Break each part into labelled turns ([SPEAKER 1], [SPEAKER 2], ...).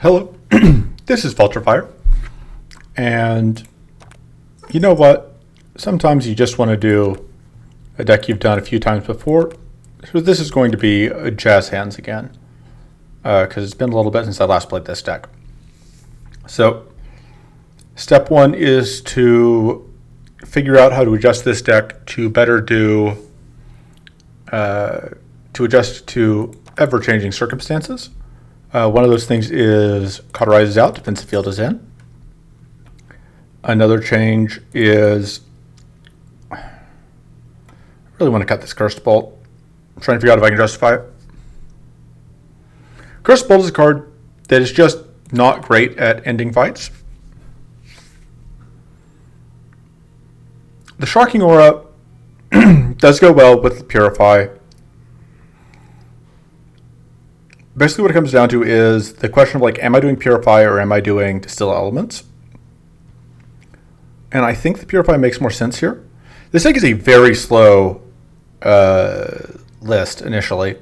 [SPEAKER 1] Hello, this is Vulturefire, and you know what? Sometimes you just want to do a deck you've done a few times before. So this is going to be a Jazzhands again, because it's been a little bit since I last played this deck. So step one is to figure out how to adjust this deck to better do, to adjust to ever-changing circumstances. One of those things is Cauterize is out, Defensive Field is in. Another change is, I really want to cut this Cursed Bolt. I'm trying to figure out if I can justify it. Cursed Bolt is a card that is just not great at ending fights. The Shocking Aura does go well with the Purify. Basically what it comes down to is the question of like, am I doing Purify or am I doing Distill Elements? And I think the Purify makes more sense here. This deck is a very slow list initially.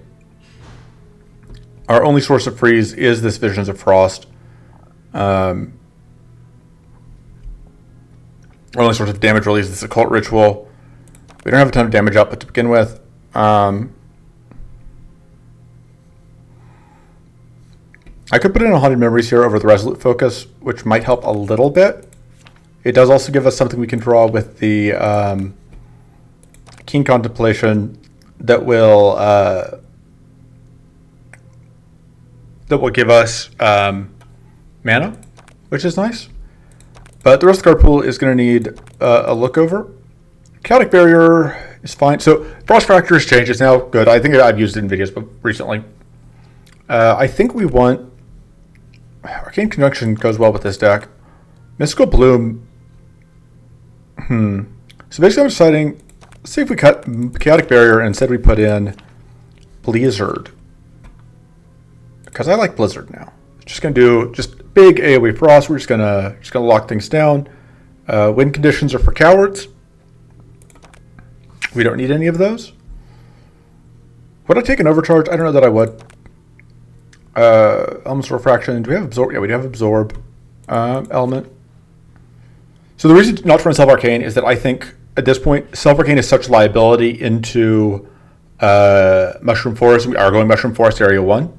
[SPEAKER 1] Our only source of freeze is this Visions of Frost. Our only source of damage really is this Occult Ritual. We don't have a ton of damage output to begin with. I could put in 100 Memories here over the Resolute Focus, which might help a little bit. It does also give us something we can draw with the Keen Contemplation that will give us mana, which is nice. But the rest of the card pool is going to need a look over. Chaotic Barrier is fine. So Frost Fracture has changed. It's now good. I think I've used it in videos recently. I think we want Arcane Conjunction goes well with this deck. Mystical Bloom. So basically I'm deciding, let's see if we cut Chaotic Barrier and instead we put in Blizzard. Because I like Blizzard now. Just gonna do just big AoE Frost. We're just gonna lock things down. Win conditions are for cowards. We don't need any of those. Would I take an Overcharge? I don't know that I would. Elements of Refraction. Do we have Absorb? Yeah, we do have Absorb element. So the reason not to run Self Arcane is that I think at this point, Self Arcane is such liability into Mushroom Forest. We are going Mushroom Forest Area 1.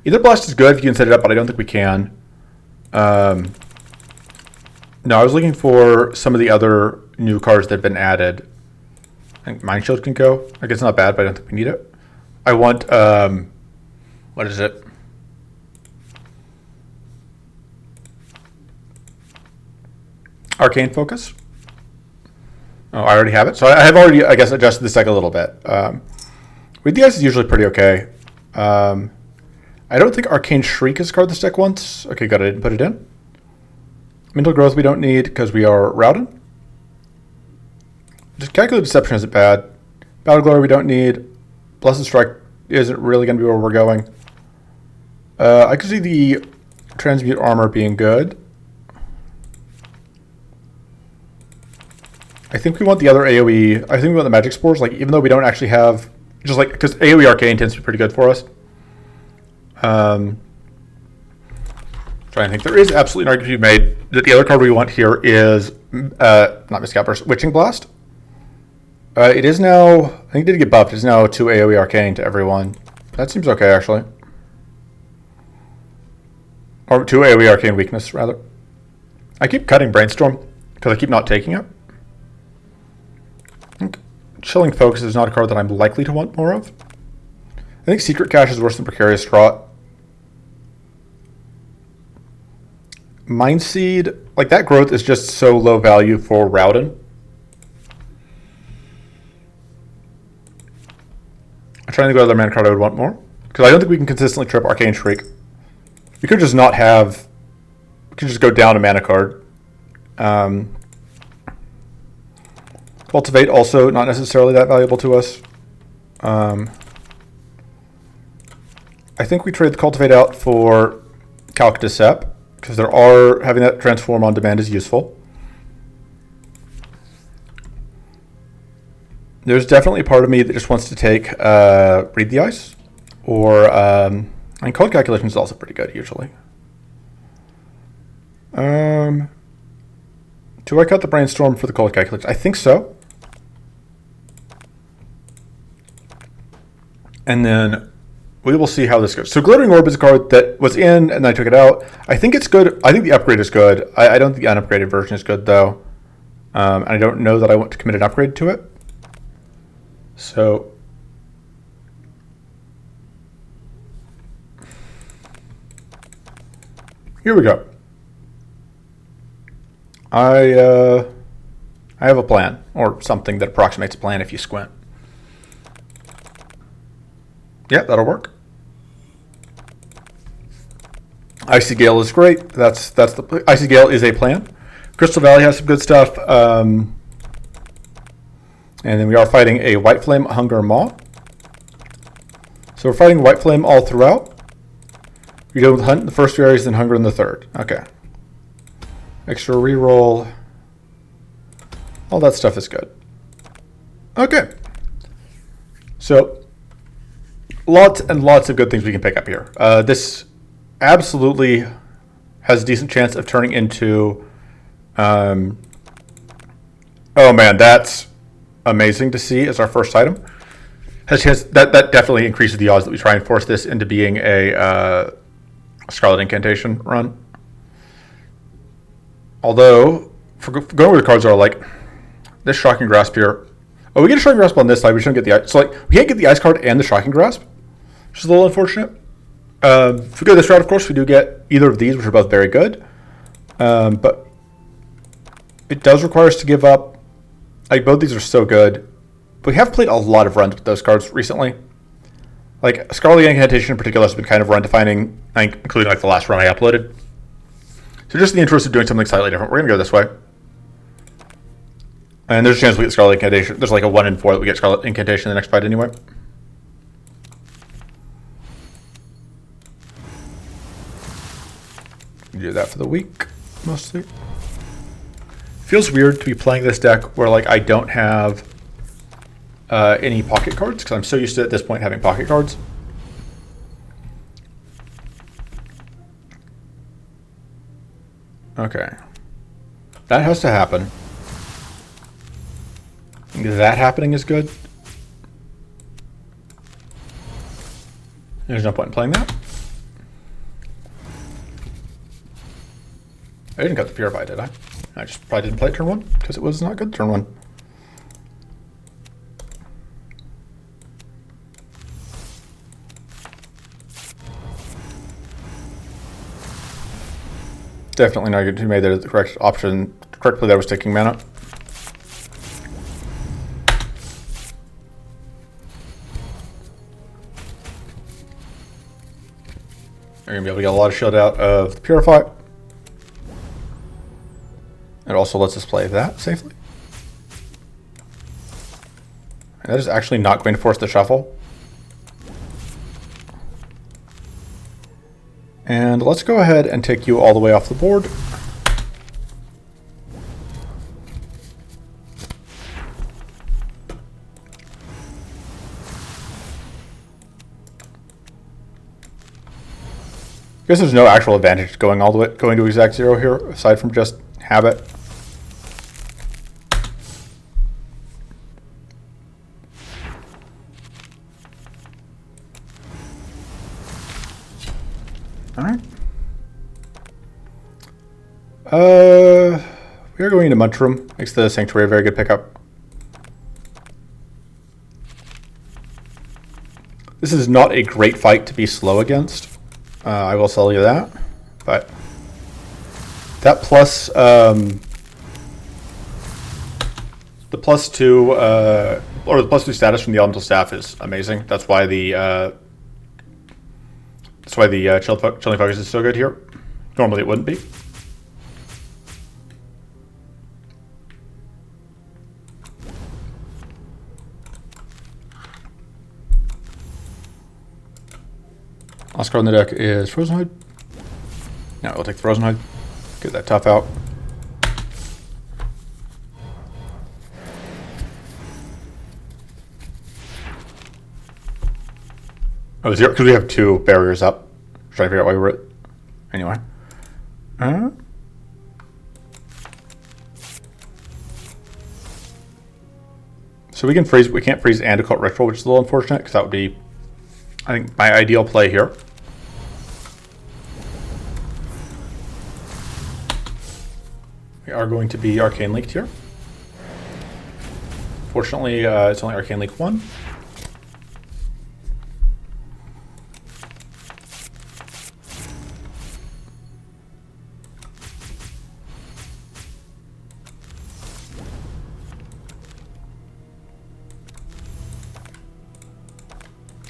[SPEAKER 1] Either Blast is good if you can set it up, but I don't think we can. No, I was looking for some of the other new cards that have been added. I think Mind Shield can go. I guess it's not bad, but I don't think we need it. I want, what is it? Arcane Focus. Oh, I already have it. So I have already, I guess, adjusted this deck a little bit. With the ice is usually pretty okay. I don't think Arcane Shriek is a card this deck wants. Okay, good. I didn't put it in. Mental Growth we don't need because we are Raodan. Just Calculated Deception isn't bad. Battle Glory we don't need. Blessed Strike isn't really going to be where we're going. I could see the Transmute Armor being good. I think we want the other AoE. I think we want the Magic Spores, like, even though we don't actually have, just like, because AoE Arcane tends to be pretty good for us. Trying to think. There is absolutely an argument to be made that the other card we want here is, not Miscap Burst, Witching Blast. It is now, I think it did get buffed. It's now 2 AoE Arcane to everyone. That seems okay, actually. Or 2 AoE Arcane Weakness, rather. I keep cutting Brainstorm because I keep not taking it. I think Chilling Focus is not a card that I'm likely to want more of. I think Secret Cache is worse than Precarious Draught. Mind Seed, like that growth is just so low value for Raodan. I'm trying to think of other mana card I would want more. Because I don't think we can consistently trip Arcane Shriek. We could just not have, we could just go down a mana card. Cultivate also not necessarily that valuable to us. I think we trade the Cultivate out for Calc Decept, because having that transform on demand is useful. There's definitely a part of me that just wants to take Read the Ice, or and Code Calculation is also pretty good usually. Do I cut the brainstorm for the cold calculation? I think so. And then we will see how this goes. So Glittering Orb is a card that was in, and I took it out. I think it's good. I think the upgrade is good. I don't think the unupgraded version is good, though. And I don't know that I want to commit an upgrade to it. So here we go. I have a plan, or something that approximates a plan if you squint. Yeah, that'll work. Icy Gale is great. That's the Icy Gale is a plan. Crystal Valley has some good stuff. And then we are fighting a White Flame Hunger Maw. So we're fighting White Flame all throughout. You're dealing with Hunt in the first 2 areas, then Hunger in the third. Okay. Extra reroll. All that stuff is good. Okay. So lots and lots of good things we can pick up here. This absolutely has a decent chance of turning into... oh man, that's amazing to see as our first item. Has a chance that definitely increases the odds that we try and force this into being a Scarlet Incantation run. Although, for going where the cards are, like this Shocking Grasp here. Oh, we get a Shocking Grasp on this side. We shouldn't get the ice. So like we can't get the Ice card and the Shocking Grasp, which is a little unfortunate. If we go this route, of course, we do get either of these, which are both very good. But it does require us to give up. Like both these are so good. But we have played a lot of runs with those cards recently. Like Scarlet Incantation in particular has been kind of run defining, including like the last run I uploaded. So just in the interest of doing something slightly different, we're going to go this way. And there's a chance we get Scarlet Incantation. There's like a 1 in 4 that we get Scarlet Incantation in the next fight anyway. Do that for the week, mostly. Feels weird to be playing this deck where like I don't have any pocket cards, because I'm so used to at this point having pocket cards. Okay. That has to happen. That happening is good. There's no point in playing that. I didn't cut the Purify, did I? I just probably didn't play it turn 1 because it was not good turn 1. Definitely not good. Who made that the correct option? Correctly, that was taking mana. You're going to be able to get a lot of shield out of the Purify. It also lets us play that safely. And that is actually not going to force the shuffle. And let's go ahead and take you all the way off the board. I guess there's no actual advantage going to exact 0 here, aside from just habit. All right. We are going into Mushroom. Makes the Sanctuary a very good pickup. This is not a great fight to be slow against. I will tell you that. But that plus the +2 or the +2 status from the Elemental Staff is amazing. That's why the Chilling Focus is so good here. Normally it wouldn't be. Last card on the deck is Frozen Hide. No, we'll take the Frozen Hide. Get that tough out. Oh, 0, because we have 2 barriers up. Trying to figure out why we're at. Anyway. So we can freeze. We can't freeze and occult ritual, which is a little unfortunate because that would be, I think, my ideal play here. We are going to be Arcane Leaked here. Fortunately, it's only Arcane Leak 1.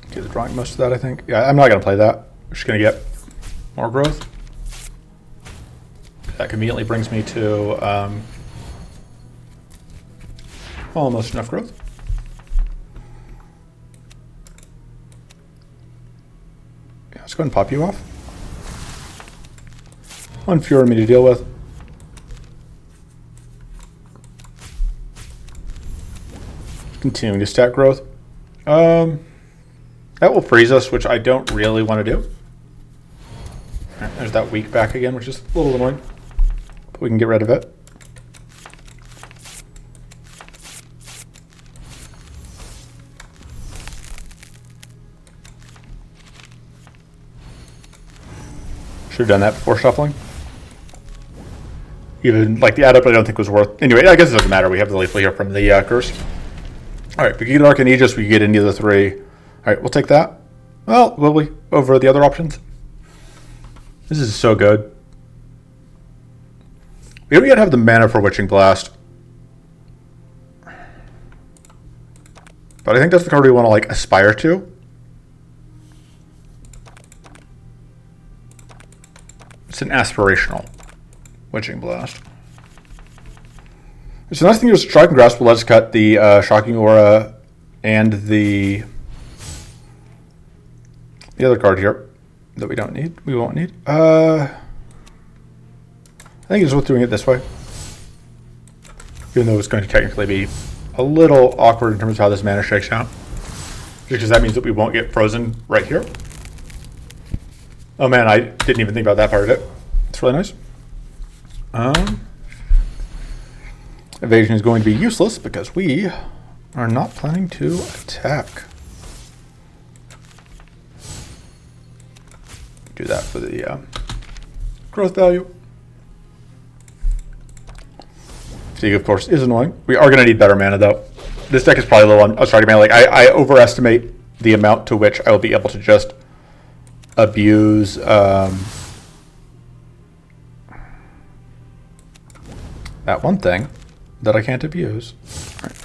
[SPEAKER 1] Okay, they're drawing most of that, I think. Yeah, I'm not going to play that. We're just going to get more growth. That conveniently brings me to almost enough growth. Yeah, let's go ahead and pop you off. One fewer me to deal with. Continuing to stack growth. That will freeze us, which I don't really want to do. Right, there's that weak back again, which is a little annoying. But we can get rid of it. Should have done that before shuffling. Even like the add-up I don't think was worth. Anyway, I guess it doesn't matter. We have the lethal here from the curse. All right, we can get Arcane Aegis, we can get any of the three. All right, we'll take that. Well, will we? Over the other options? This is so good. We don't yet have the mana for Witching Blast. But I think that's the card we want to like aspire to. It's an aspirational Witching Blast. It's a nice thing is Striking Grasp will let us cut the Shocking Aura and the other card here that we don't need. We won't need. I think it's worth doing it this way. Even though it's going to technically be a little awkward in terms of how this mana shakes out. Just because that means that we won't get frozen right here. Oh man, I didn't even think about that part of it. It's really nice. Evasion is going to be useless because we are not planning to attack. Do that for the growth value. Fatigue, of course, is annoying. We are going to need better mana, though. This deck is probably a little starting mana. Like I overestimate the amount to which I will be able to just abuse that one thing that I can't abuse. All right.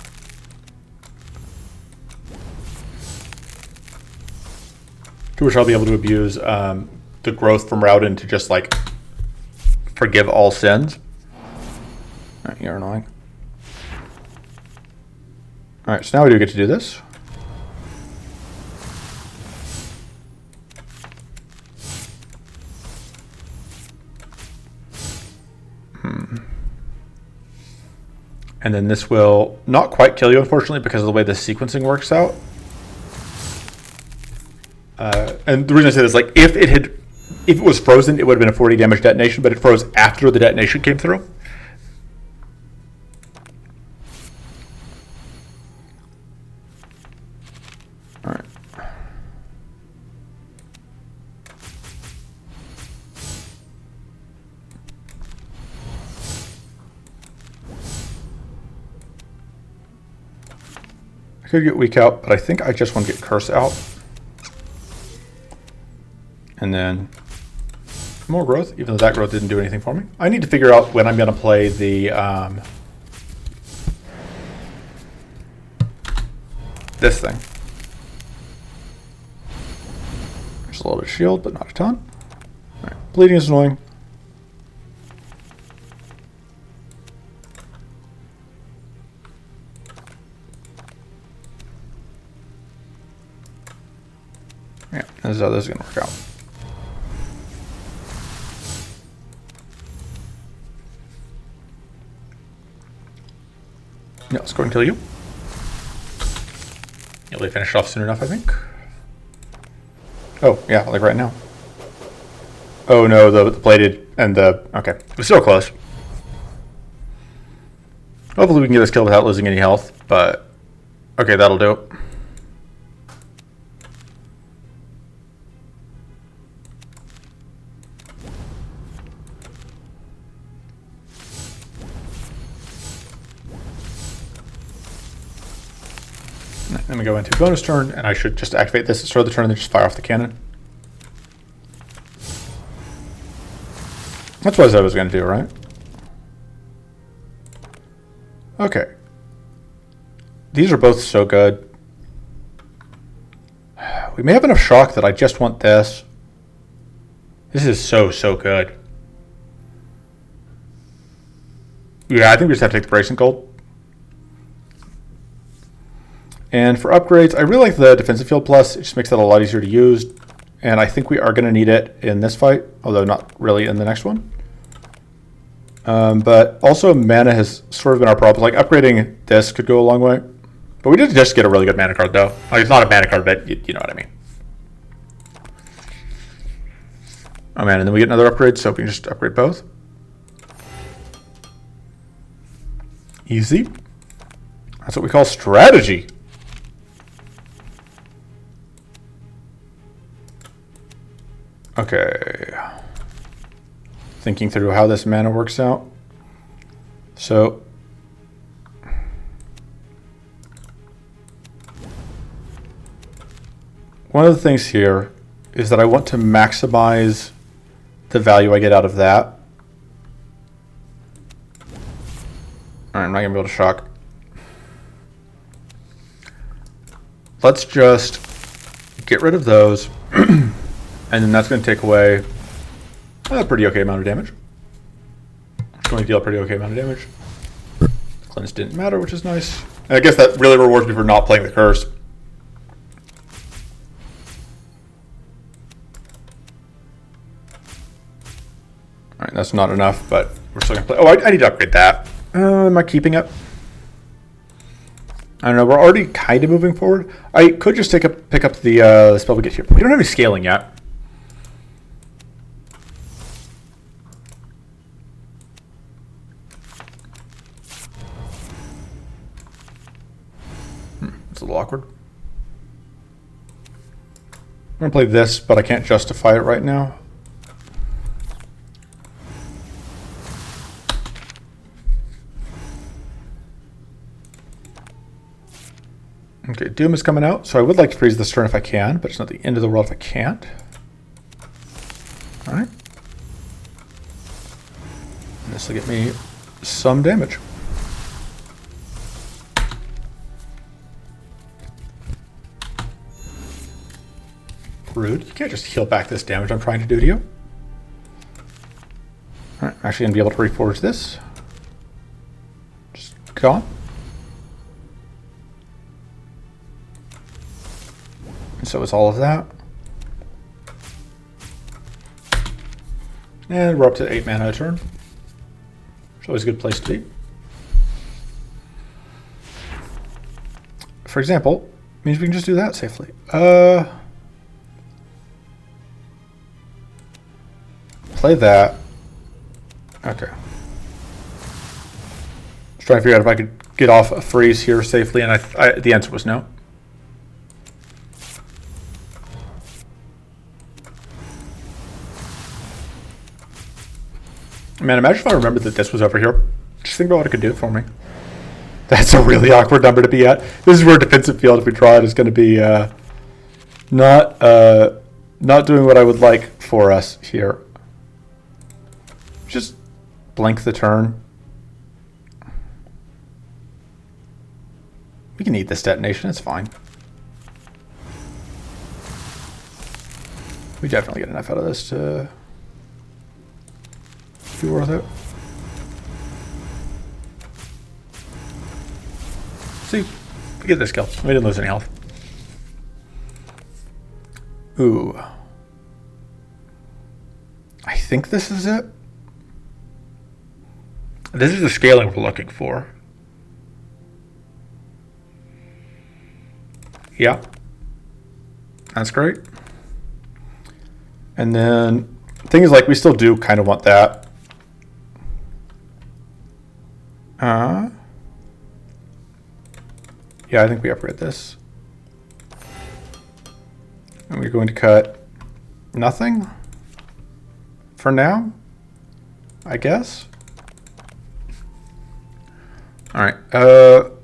[SPEAKER 1] To which I'll be able to abuse the growth from Raodan to just like forgive all sins. All right, you're annoying. All right, so now we do get to do this. And then this will not quite kill you, unfortunately, because of the way the sequencing works out. And the reason I say this, like, if it was frozen, it would have been a 40 damage detonation, but it froze after the detonation came through. All right. I could get weak out, but I think I just want to get curse out. And then more growth, even though that growth didn't do anything for me. I need to figure out when I'm going to play the this thing. There's a little bit of shield, but not a ton. All right. Bleeding is annoying. Yeah, this is how this is going to work out. Yeah, let's go and kill you. You'll be finished off soon enough, I think. Oh, yeah, like right now. Oh no, the bladed and the... Okay, it was so close. Hopefully we can get this kill without losing any health, but Okay, that'll do it. Then we go into bonus turn, and I should just activate this at the start of the turn and then just fire off the cannon. That's what I was going to do, right? Okay. These are both so good. We may have enough shock that I just want this. This is so good. Yeah, I think we just have to take the Bracing Gold. And for upgrades, I really like the Defensive Field Plus. It just makes that a lot easier to use. And I think we are going to need it in this fight, although not really in the next one. But also mana has sort of been our problem. Like upgrading this could go a long way. But we did just get a really good mana card though. Like, it's not a mana card, but you know what I mean. Oh man, and then we get another upgrade, so we can just upgrade both. Easy. That's what we call strategy. Okay. Thinking through how this mana works out. So one of the things here is that I want to maximize the value I get out of that. All right, I'm not gonna be able to shock. Let's just get rid of those. And then that's going to take away a pretty okay amount of damage. It's going to deal a pretty okay amount of damage. Cleanse didn't matter, which is nice. And I guess that really rewards me for not playing the curse. Alright, that's not enough, but we're still going to play. Oh, I need to upgrade that. Am I keeping it? I don't know. We're already kind of moving forward. I could just pick up the spell we get here. But we don't have any scaling yet. It's a little awkward. I'm going to play this, but I can't justify it right now. Okay, Doom is coming out, so I would like to freeze this turn if I can, but it's not the end of the world if I can't. Alright. This will get me some damage. Rude. You can't just heal back this damage I'm trying to do to you. Alright, I'm actually going to be able to reforge this. Just gone. And so is all of that. And we're up to 8 mana a turn. It's always a good place to be. For example, means we can just do that safely. Play that. Okay. Just trying to figure out if I could get off a freeze here safely, and the answer was no. Man, imagine if I remembered that this was over here. Just think about what it could do for me. That's a really awkward number to be at. This is where defensive field, if we try it, is going to be not doing what I would like for us here. Just blink the turn. We can eat this detonation, it's fine. We definitely get enough out of this to be worth it. See, we get this kill. We didn't lose any health. Ooh. I think this is it. This is the scaling we're looking for. Yeah. That's great. And then the thing is, like, we still do kind of want that. Yeah, I think we upgrade this. And we're going to cut nothing for now, I guess. All right.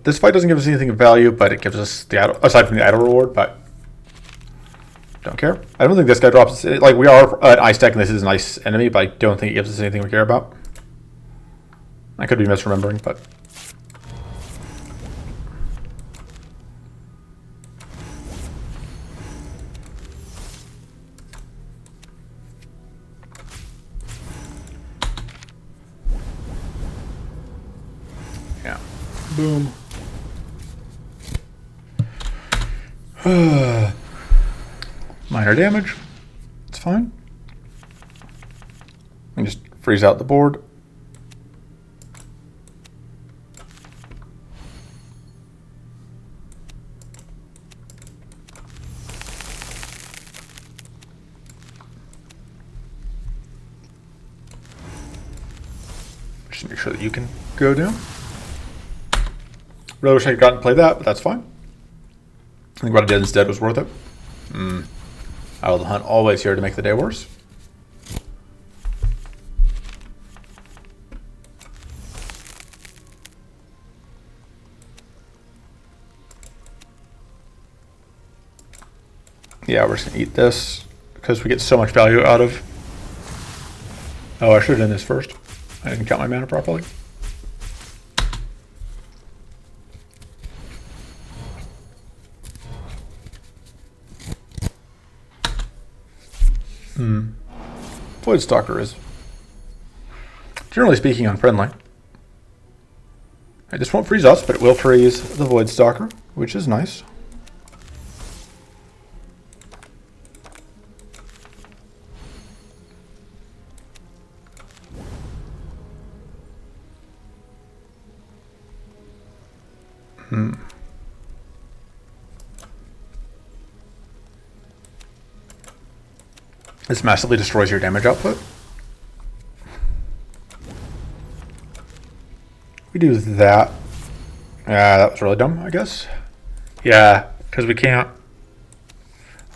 [SPEAKER 1] This fight doesn't give us anything of value, but it gives us the idle, aside from the idle reward, but don't care. I don't think this guy drops. Like, we are an ice deck, and this is an ice enemy, but I don't think it gives us anything we care about. I could be misremembering, but. Yeah. Boom. Minor damage. It's fine. And just freeze out the board. Just make sure that you can go down. Really wish I had gotten to play that, but that's fine. I think what I did instead was worth it. Owl the Hunt always here to make the day worse. Yeah, we're just gonna eat this because we get so much value out of. Oh, I should have done this first. I didn't count my mana properly. Voidstalker is, generally speaking, unfriendly. This won't freeze us, but it will freeze the Voidstalker, which is nice. This massively destroys your damage output. We do that. That was really dumb, I guess. Yeah, because we can't.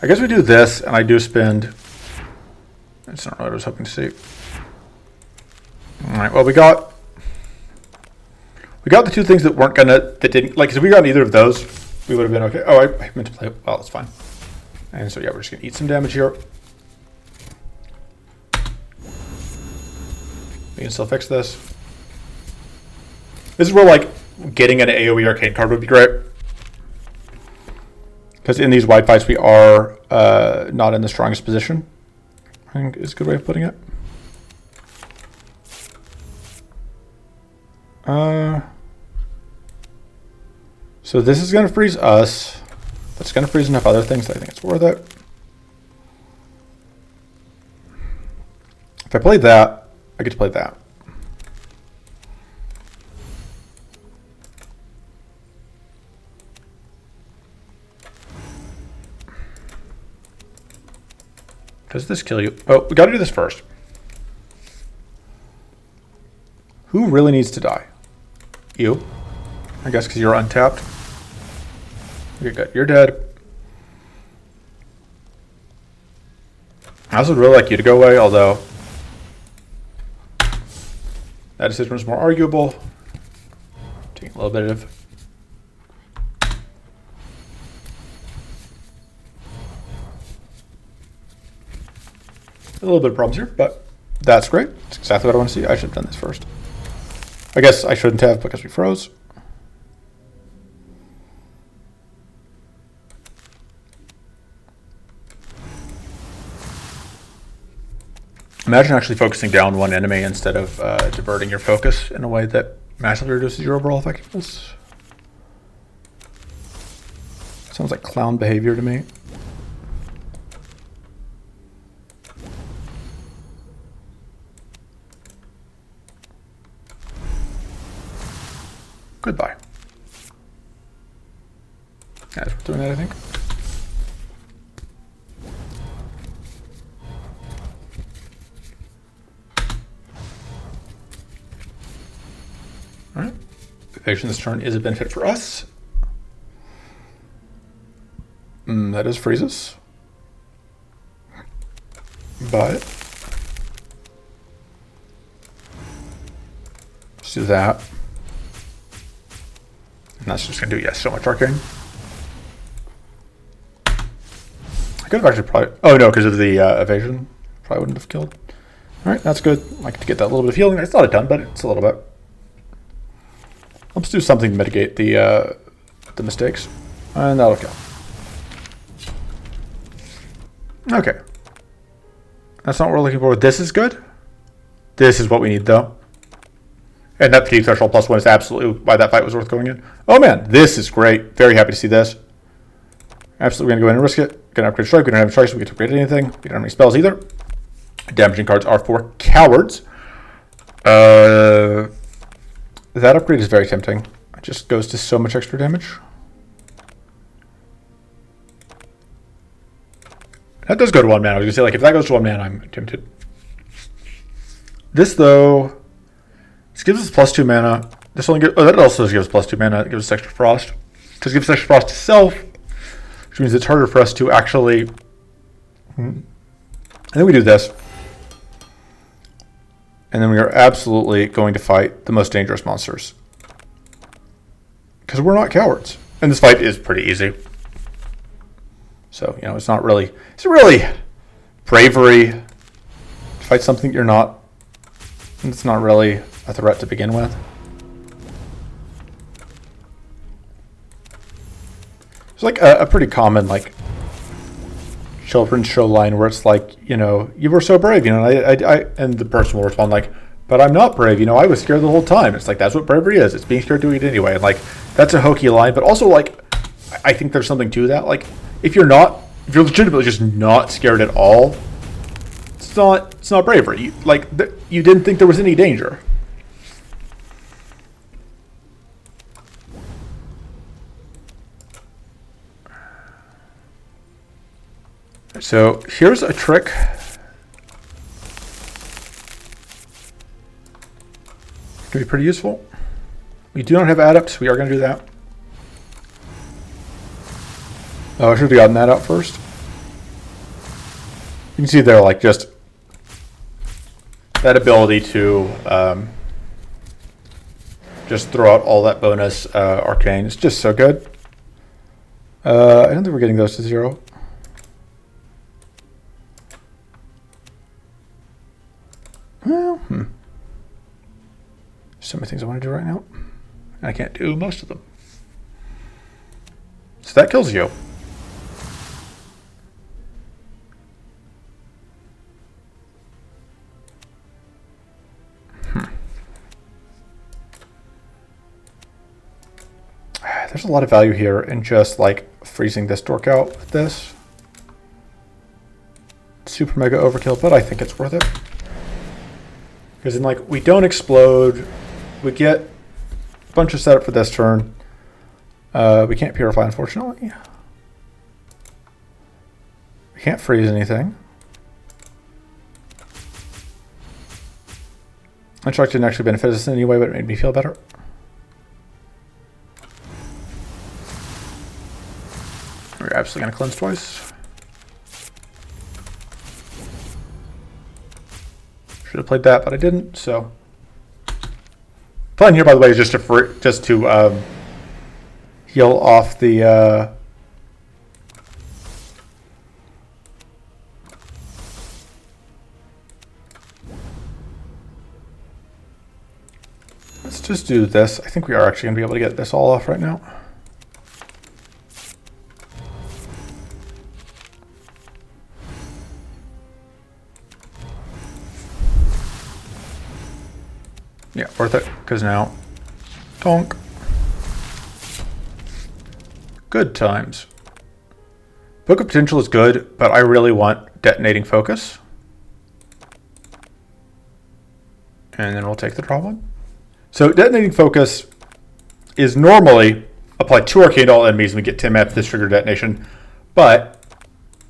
[SPEAKER 1] I guess we do this, and I do spend. That's not what I was hoping to see. All right. Well, we got the two things that weren't that didn't like. If we got either of those, we would have been okay. Oh, I meant to play. Well, it's fine. And so yeah, we're just gonna eat some damage here. We can still fix this. This is where, like, getting an AoE Arcane card would be great. Because in these wide fights, we are not in the strongest position. I think is a good way of putting it. So this is going to freeze us. That's going to freeze enough other things that I think it's worth it. If I played that, I get to play that. Does this kill you? Oh, we got to do this first. Who really needs to die? You. I guess because you're untapped. You're good. You're dead. I also would really like you to go away, although that decision was more arguable. Taking a little bit of. A little bit of problems here, but that's great. That's exactly what I want to see. I should have done this first. I guess I shouldn't have because we froze. Imagine actually focusing down one enemy instead of diverting your focus in a way that massively reduces your overall effectiveness. Sounds like clown behavior to me. Goodbye. Yeah, it's worth doing that, I think. All right. Evasion this turn is a benefit for us. That is freezes. But let's do that. And that's just gonna do, yes, so much arcane. I could have actually probably, oh no, because of the evasion, probably wouldn't have killed. All right, that's good. I like to get that little bit of healing. It's not a ton, but it's a little bit. Let's do something to mitigate the mistakes, and that'll kill. Okay, that's not what we're looking for. This is good. This is what we need, though. And that fatigue threshold +1 is absolutely why that fight was worth going in. Oh man, this is great. Very happy to see this. Absolutely gonna go in and risk it. Gonna upgrade strike. We don't have strikes, so we get to upgrade anything. We don't have any spells either. Damaging cards are for cowards. That upgrade is very tempting. It just goes to so much extra damage. That does go to 1 mana. I was gonna say, like, if that goes to 1 mana, I'm tempted. This though, this gives us +2 mana. This only gives, oh, that also gives us +2 mana. It gives us extra frost. This gives us extra frost itself, which means it's harder for us to actually. And then we do this. And then we are absolutely going to fight the most dangerous monsters. Because we're not cowards. And this fight is pretty easy. So, you know, it's really bravery to fight something you're not. It's not really a threat to begin with. It's like a pretty common, like, children's show line where it's like, you know, you were so brave, you know, and the person will respond like, but I'm not brave, you know, I was scared the whole time. It's like, that's what bravery is. It's being scared doing it anyway. And like, that's a hokey line, but also like, I think there's something to that. Like, if you're legitimately just not scared at all, it's not bravery. You didn't think there was any danger. So here's a trick. It can be pretty useful. We do not have adepts. We are going to do that. Oh, I should have gotten that out first. You can see there, like, just that ability to just throw out all that bonus arcane. It's just so good. I don't think we're getting those to 0. Well, so many things I want to do right now. And I can't do most of them. So that kills you. There's a lot of value here in just like freezing this dork out with this. Super mega overkill, but I think it's worth it. Because then, like, we don't explode. We get a bunch of setup for this turn. We can't purify, unfortunately. We can't freeze anything. Unstruck didn't actually benefit us in any way, but it made me feel better. We're absolutely going to cleanse twice. Should have played that, but I didn't. So, plan here, by the way, is just to heal off the. Let's just do this. I think we are actually going to be able to get this all off right now. Yeah, worth it, because now, tonk. Good times. Book of Potential is good, but I really want Detonating Focus. And then we'll take the draw one. So Detonating Focus is normally applied to Arcane to all enemies and we get 10 mana for this trigger detonation. But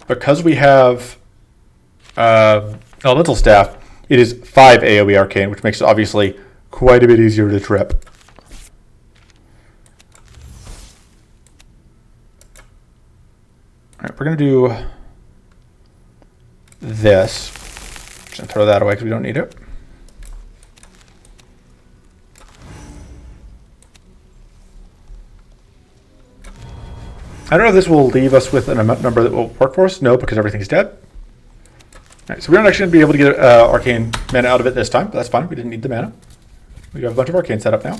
[SPEAKER 1] because we have Elemental Staff, it is 5 AoE Arcane, which makes it obviously quite a bit easier to trip. we're going to do this. Just going to throw that away because we don't need it. I don't know if this will leave us with a number that will work for us. No, because everything's dead. All right, so we aren't actually going to be able to get arcane mana out of it this time, but that's fine. We didn't need the mana. We have a bunch of arcane set up now.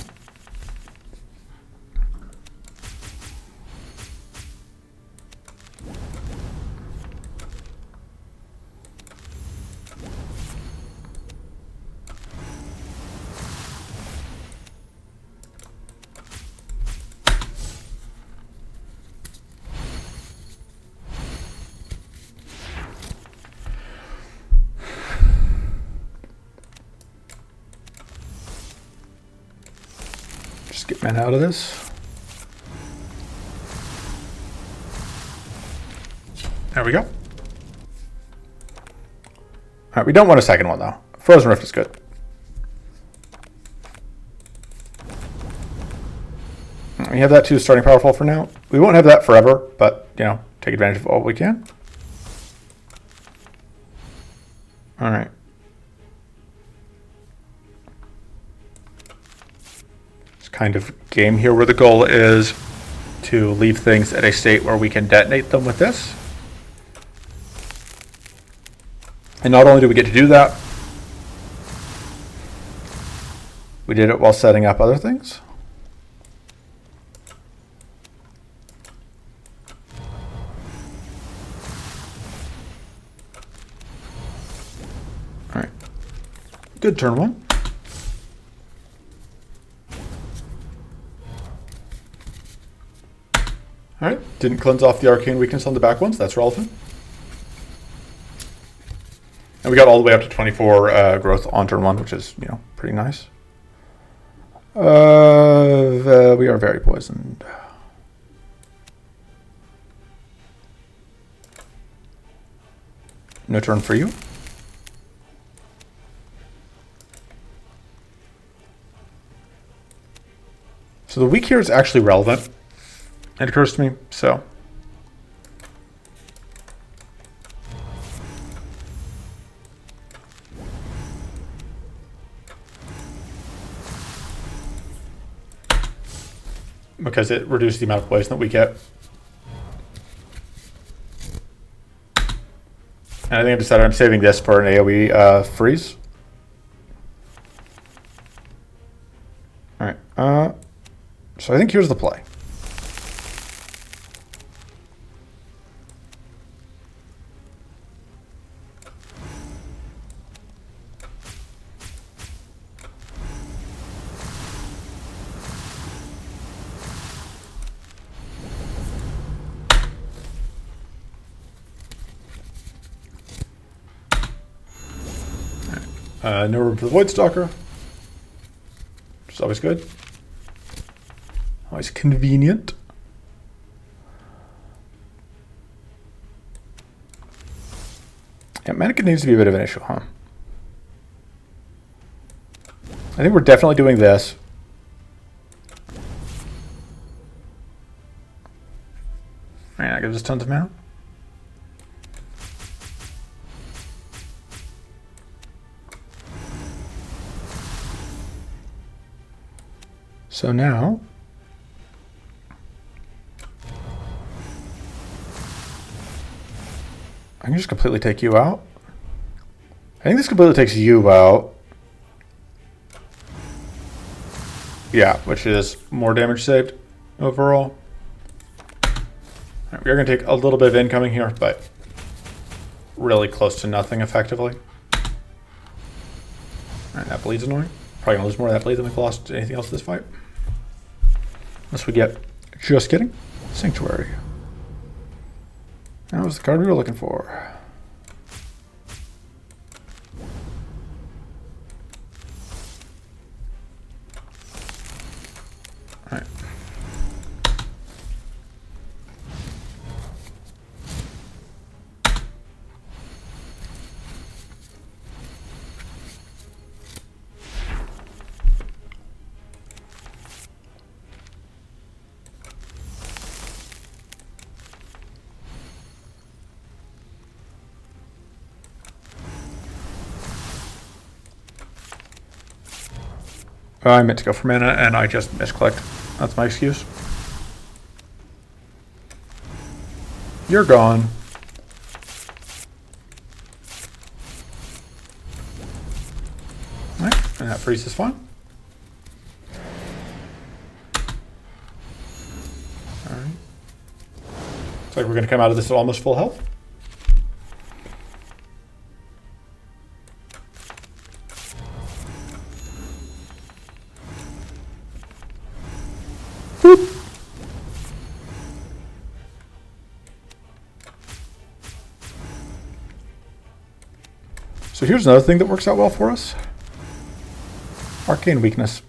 [SPEAKER 1] Get mana out of this. There we go. All right, we don't want a second one though. Frozen Rift is good. We have that too, starting powerful for now. We won't have that forever, but you know, take advantage of all we can. All right. Kind of game here where the goal is to leave things at a state where we can detonate them with this. And not only do we get to do that, we did it while setting up other things. All right, good turn one. All right, didn't cleanse off the arcane weakness on the back ones. That's relevant. And we got all the way up to 24 growth on turn one, which is, you know, pretty nice. We are very poisoned. No turn for you. So the weak here is actually relevant. It occurs to me, so. Because it reduces the amount of poison that we get. And I think I've decided I'm saving this for an AoE freeze. All right, so I think here's the play. No room for the Void Stalker, which is always good. Always convenient. Yeah, Mannequin needs to be a bit of an issue, huh? I think we're definitely doing this. Man, that gives us tons of mana. So now, I can just completely take you out. I think this completely takes you out. Yeah, which is more damage saved overall. All right, we are going to take a little bit of incoming here, but really close to nothing effectively. All right, that bleed's annoying. Probably going to lose more of that bleed than we've lost anything else in this fight. Unless we get, just kidding, Sanctuary. That was the card we were looking for. All right. I meant to go for mana and I just misclicked. That's my excuse. You're gone. Alright, and that freeze is fine. Alright. Looks like we're going to come out of this at almost full health. Boop. So here's another thing that works out well for us. Arcane weakness.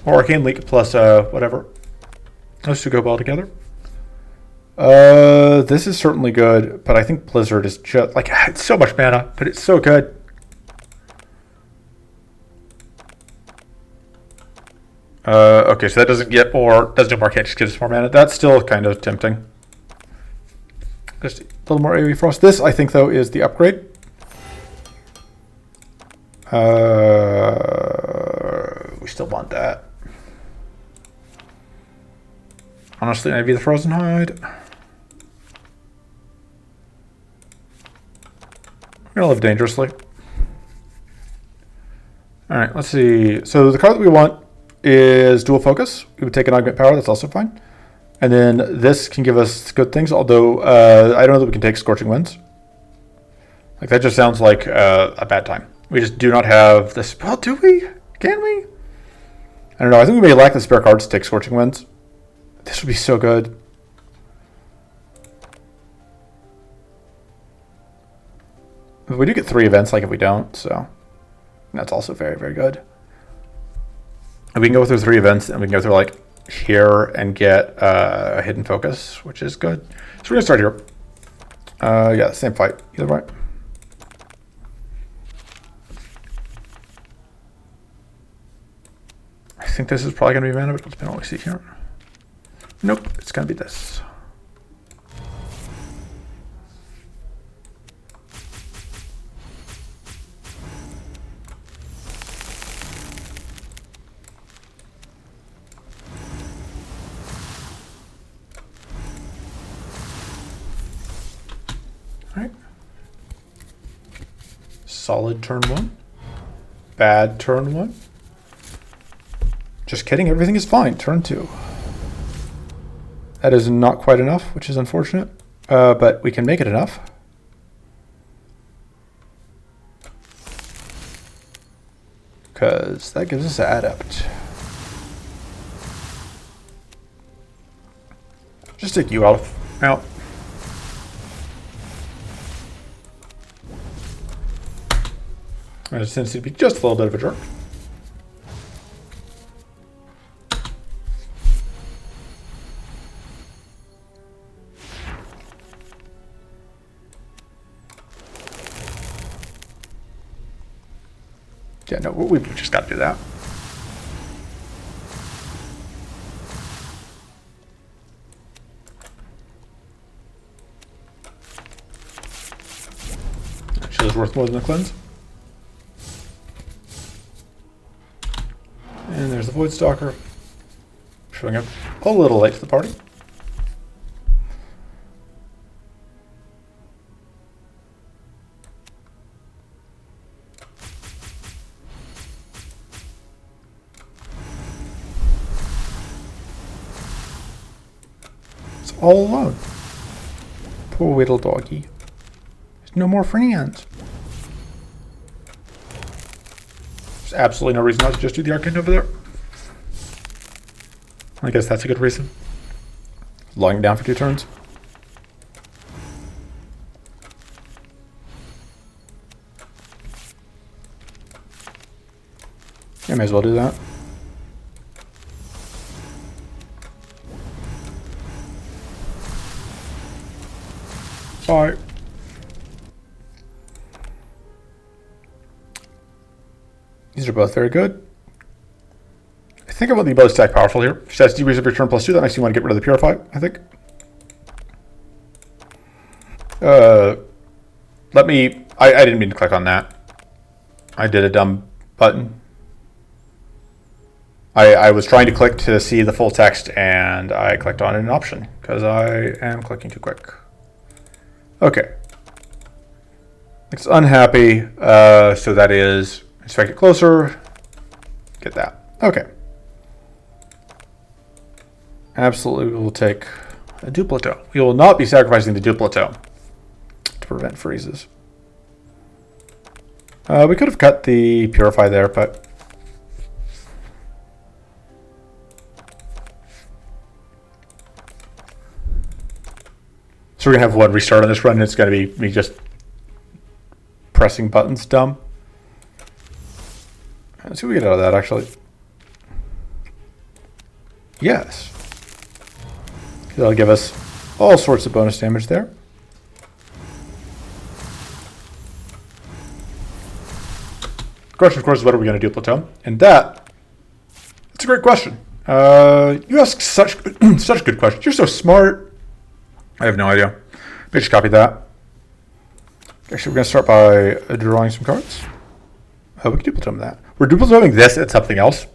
[SPEAKER 1] Or arcane leak plus whatever. Those two go well together. This is certainly good, but I think Blizzard is just like it's so much mana, but it's so good. Okay, so that doesn't do more arcane, just gives us more mana. That's still kind of tempting. Just a little more AoE frost. This, I think, though, is the upgrade. We still want that. Honestly, maybe the Frozen Hide. We're gonna live dangerously. All right, let's see. So the card that we want is Dual Focus. We would take an Augment Power. That's also fine. And then this can give us good things, although I don't know that we can take Scorching Winds. Like, that just sounds like a bad time. We just do not have the spell, do we? Can we? I don't know. I think we may lack the spare cards to take Scorching Winds. This would be so good. We do get 3 events, like if we don't, so that's also very, very good. And we can go through 3 events, and we can go through, like, here and get a Hidden Focus, which is good. So we're gonna start here. Yeah, same fight, either way. I think this is probably gonna be mana, but let's depend on what we see here. Nope, it's gonna be this. Alright. Solid turn 1. Bad turn 1. Just kidding, everything is fine. Turn 2. That is not quite enough, which is unfortunate. But we can make it enough. Because that gives us an Adept. Just take you out. I just tends to be just a little bit of a jerk. Yeah, no, we've just got to do that. Actually, it's worth more than a cleanse. And there's the Void Stalker, showing up a little late to the party. It's all alone. Poor little doggy. There's no more friends. There's absolutely no reason not to just do the Arcane over there. I guess that's a good reason. Lowering down for 2 turns. I may as well do that. Bye. These are both very good. I think I want the ability to stack powerful here. Stats decrease every turn +2. That makes you want to get rid of the Purify, I think. I didn't mean to click on that. I did a dumb button. I was trying to click to see the full text, and I clicked on an option because I am clicking too quick. Okay. It's unhappy, so that is inspect it closer. Get that. Okay. Absolutely, we will take a duplito. We will not be sacrificing the duplito to prevent freezes. We could have cut the purify there, but so we're gonna have one restart on this run, and it's gonna be me just pressing buttons dumb. Let's see what we get out of that, actually. Yes. That'll give us all sorts of bonus damage there. The question, of course, is what are we going to do, Plateau? And that's a great question. You ask such good questions. You're so smart. I have no idea. Maybe just copy that. Actually, we're going to start by drawing some cards. We can duplicate that. We're duplicating this at something else.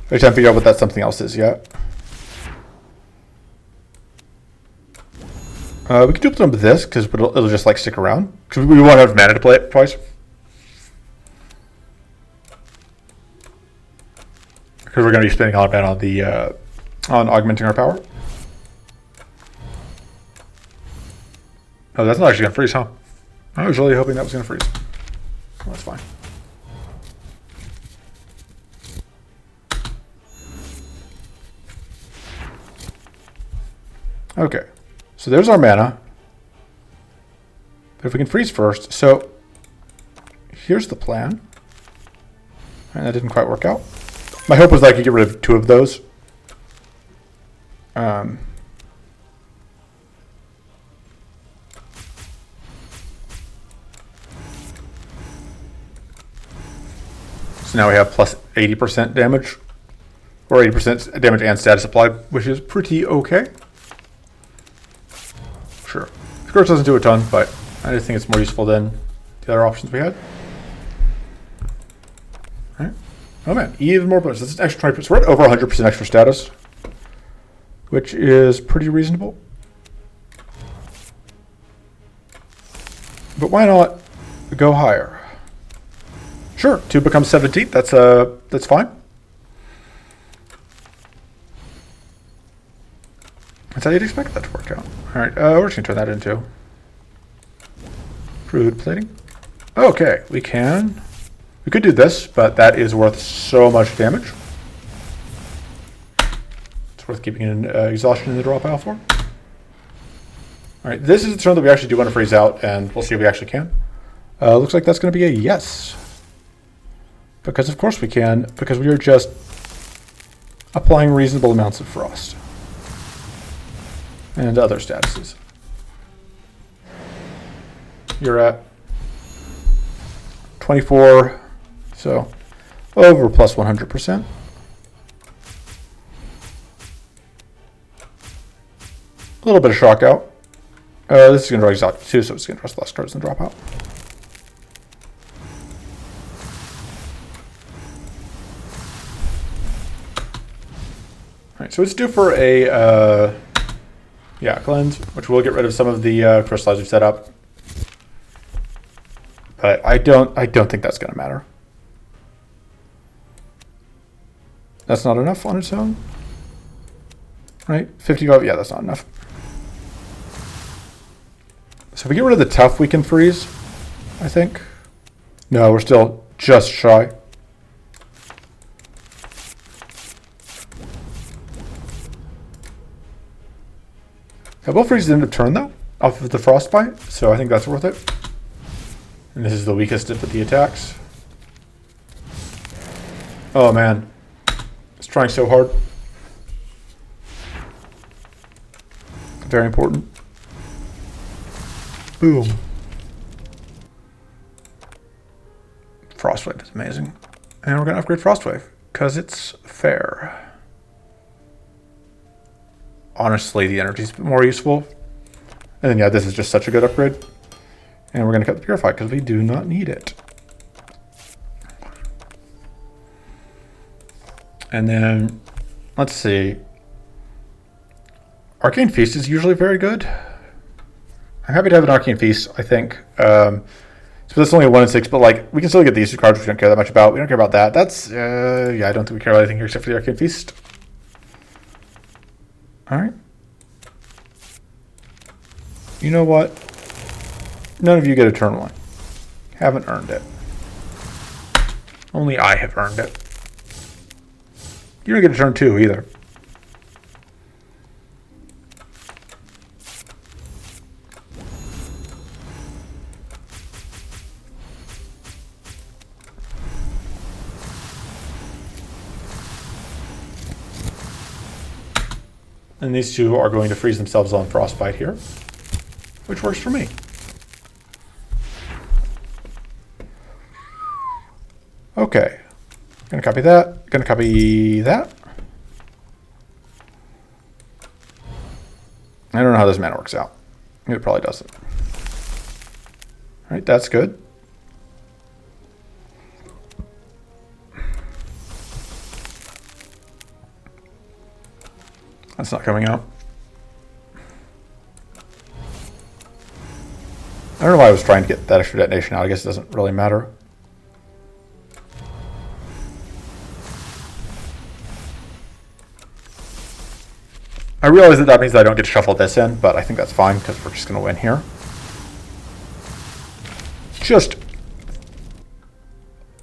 [SPEAKER 1] I'm trying to figure out what that something else is yet. We can duplicate this because it'll just like stick around. Because we won't have mana to play it twice. Because we're going to be spending all our mana on the on augmenting our power. Oh, that's not actually going to freeze, huh? I was really hoping that was going to freeze. Well, that's fine. Okay, so there's our mana. But if we can freeze first, so here's the plan. And that didn't quite work out. My hope was that I could get rid of 2 of those. So now we have plus 80% damage, or 80% damage and status applied, which is pretty okay. Sure. Of course, it doesn't do a ton, but I just think it's more useful than the other options we had. All right. Oh man, even more bonus. That's an extra 20%. So we're at over 100% extra status, which is pretty reasonable. But why not go higher? Sure, 2 becomes 17. That's fine. That's how you'd expect that to work out. All right, we're just gonna turn that into crude plating. Okay, we could do this, but that is worth so much damage. It's worth keeping an exhaustion in the draw pile for. All right, this is the turn that we actually do want to freeze out, and we'll see if we actually can. Looks like that's going to be a yes. Because of course we can, because we are just applying reasonable amounts of frost. And other statuses. You're at 24, so over plus 100%. A little bit of shock out. This is going to draw exotic too, so it's going to draw less cards than drop out. All right, so it's due for a cleanse, which will get rid of some of the crystals we've set up. But I don't think that's going to matter. That's not enough on its own, right? 50 gold, yeah, that's not enough. So if we get rid of the tough, we can freeze, I think. No, we're still just shy. I will freeze the end of turn though, off of the frostbite, so I think that's worth it. And this is the weakest of the attacks. Oh man, it's trying so hard. Very important. Boom. Frostwave is amazing. And we're going to upgrade Frostwave, because it's fair. Honestly, the energy's more useful. And then yeah, this is just such a good upgrade. And we're going to cut the Purify, because we do not need it. And then, let's see. Arcane Feast is usually very good. I'm happy to have an Arcane Feast, I think. So that's only a 1 in 6, but like we can still get these two cards, which we don't care that much about. We don't care about that. That's, yeah, I don't think we care about anything here except for the Arcane Feast. All right. You know what? None of you get a turn 1. Haven't earned it. Only I have earned it. You don't get a turn 2 either. And these two are going to freeze themselves on Frostbite here, which works for me. Okay, gonna copy that, gonna copy that. I don't know how this mana works out. It probably doesn't. All right, that's good. That's not coming out. I don't know why I was trying to get that extra detonation out. I guess it doesn't really matter. I realize that that means that I don't get to shuffle this in, but I think that's fine because we're just going to win here. Just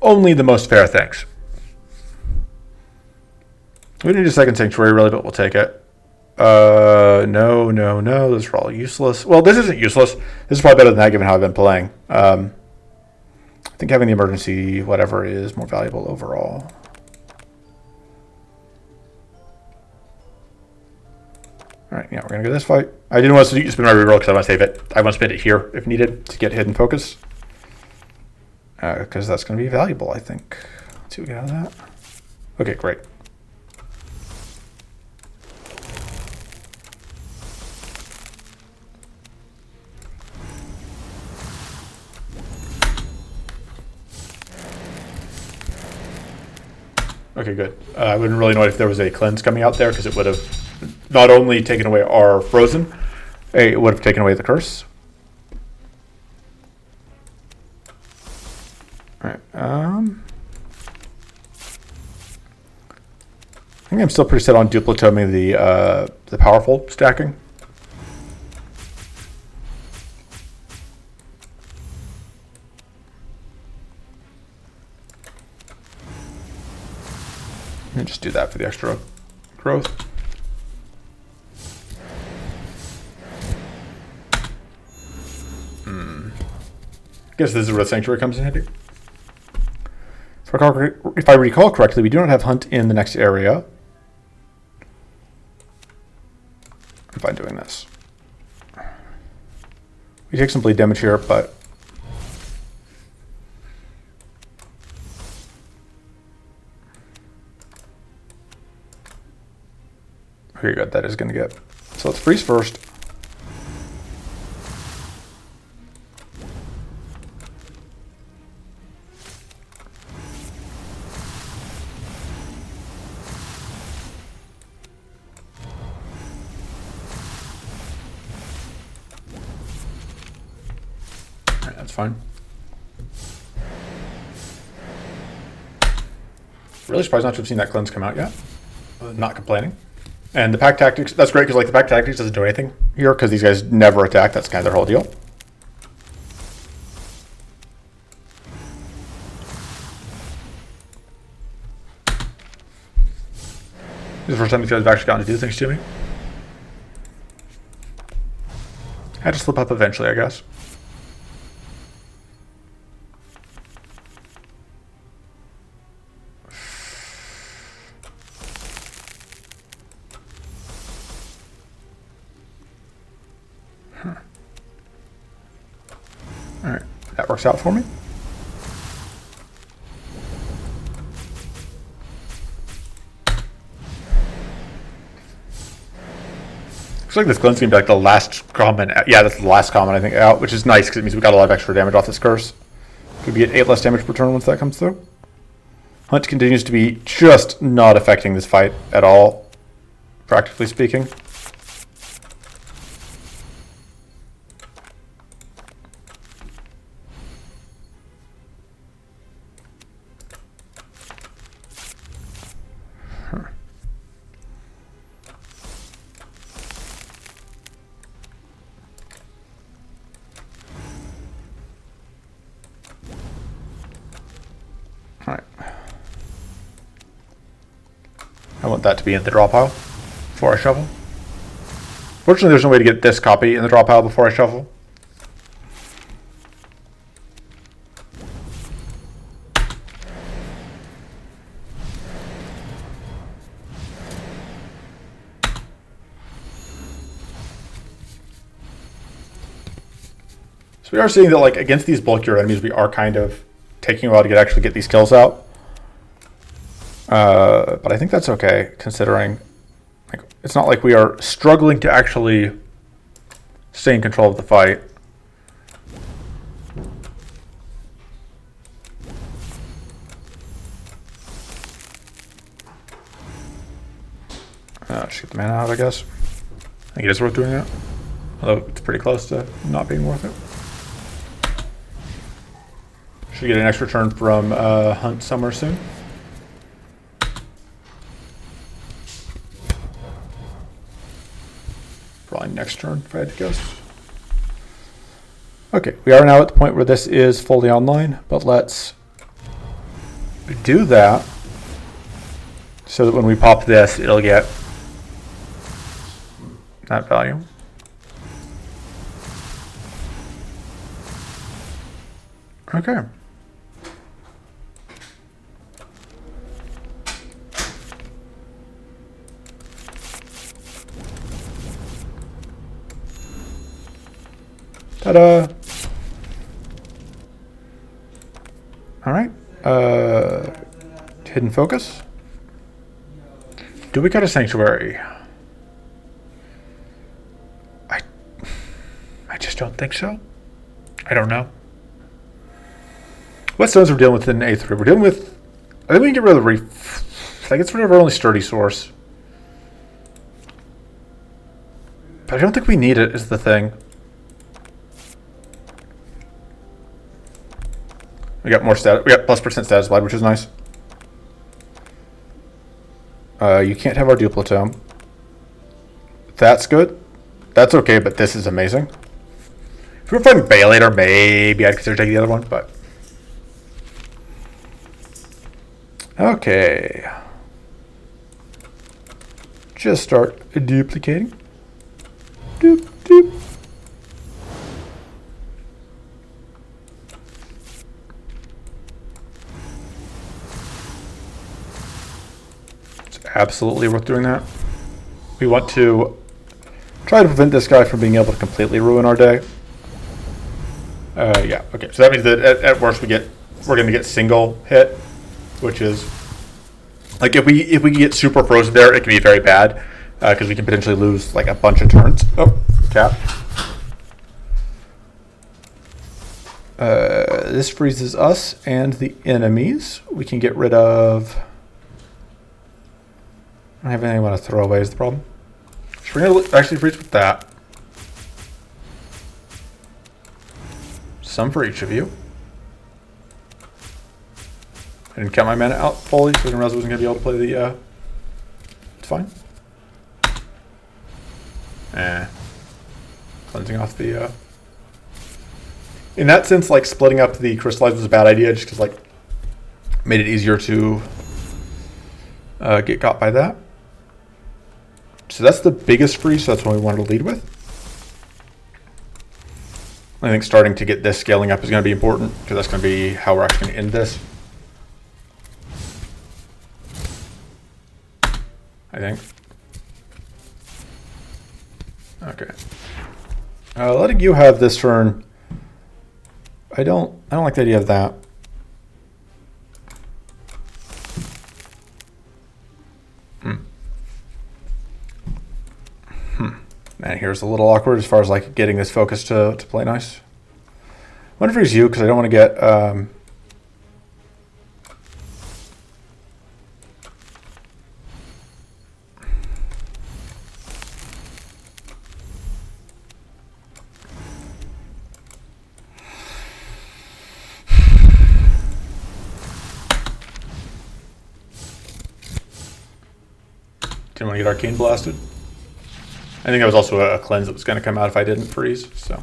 [SPEAKER 1] only the most fair things. We need a second sanctuary, really, but we'll take it. No. Those are all useless. Well, this isn't useless. This is probably better than that, given how I've been playing. I think having the emergency whatever is more valuable overall. All right, yeah, we're gonna go this fight. I didn't want to spin my reroll because I want to save it. I want to spin it here if needed to get hidden focus, because that's going to be valuable, I think. Let's see what we get out of that. Okay, great. Okay, good. I wouldn't really know if there was a cleanse coming out there because it would have not only taken away our frozen, it would have taken away the curse. All right. I think I'm still pretty set on duplitoming the powerful stacking. And just do that for the extra growth. I guess this is where the sanctuary comes in handy. If I recall correctly, we do not have hunt in the next area. I'm fine doing this. We take some bleed damage here, but okay, good. That is going to get. So let's freeze first. All right, that's fine. Really surprised not to have seen that cleanse come out yet. Not complaining. And the pack tactics, that's great because like the pack tactics doesn't do anything here because these guys never attack. That's kind of their whole deal. This is the first time these guys have actually gotten to do things to me. Had to slip up eventually, I guess. All right, that works out for me. Looks like this cleanse can be like the last common. Yeah, that's the last common I think out, which is nice because it means we got a lot of extra damage off this curse. Could be at 8 less damage per turn once that comes through. Hunt continues to be just not affecting this fight at all, practically speaking. Alright. I want that to be in the draw pile before I shuffle. Fortunately, there's no way to get this copy in the draw pile before I shuffle. So we are seeing that, like, against these bulkier enemies, we are kind of taking a while to actually get these kills out. But I think that's okay, considering like it's not like we are struggling to actually stay in control of the fight. Just get the mana out, I guess. I think it is worth doing that. Although it's pretty close to not being worth it. Should get an extra turn from Hunt somewhere soon. Probably next turn if I had to guess. Okay, we are now at the point where this is fully online, but let's do that so that when we pop this, it'll get that value. Okay. Ta-da! All right. Hidden focus. Do we got a sanctuary? I just don't think so. I don't know. What stones we're dealing with in A3? We're dealing with... I think we can get rid of the reef. I guess rid of our only sturdy source. But I don't think we need it, is the thing. We got more status. We got +% status slide, which is nice. You can't have our duplicitome. That's good. That's okay, but this is amazing. If we were fighting Bay later, maybe I'd consider taking the other one, but... Okay. Just start duplicating. Doop, doop. It's absolutely worth doing that. We want to try to prevent this guy from being able to completely ruin our day. Yeah, okay. So that means that at worst we're going to get single hit, which is like if we get super frozen there, it can be very bad because we can potentially lose like a bunch of turns. Oh, tap. This freezes us and the enemies. We can get rid of. I don't have anything I want to throw away. Is the problem? So we're going to actually freeze with that. Some for each of you. I didn't count my mana out fully, so I didn't realize I wasn't going to be able to play the... It's fine. Cleansing off the... In that sense, like, splitting up the crystallize was a bad idea, just because, like, made it easier to get caught by that. So that's the biggest freeze, so that's what we wanted to lead with. I think starting to get this scaling up is going to be important, because that's going to be how we're actually going to end this. I think. Okay. Letting you have this turn. I don't like the idea of that. Man, here's a little awkward as far as like getting this focus to play nice. I wonder if it's you, because I don't want to get Didn't want to get arcane blasted. I think that was also a cleanse that was going to come out if I didn't freeze, so.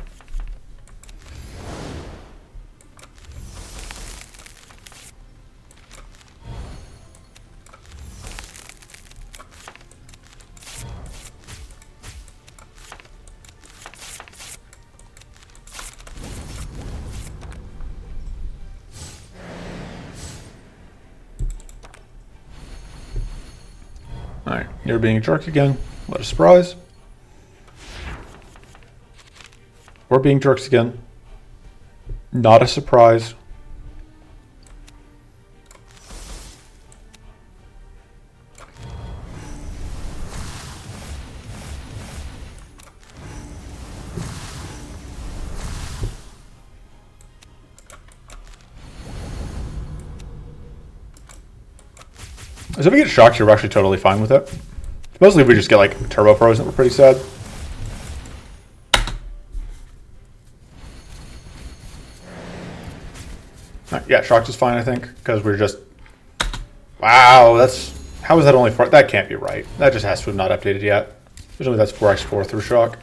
[SPEAKER 1] Alright, you're being a jerk again. What a surprise. We're being jerks again. Not a surprise. So if we get shocked here, we're actually totally fine with it. Mostly if we just get like turbo frozen, we're pretty sad. Yeah, shocked is fine, I think, because we're just... Wow, that's... How is that only 4? That can't be right. That just has to have not updated yet. Usually that's 4x4 through shock.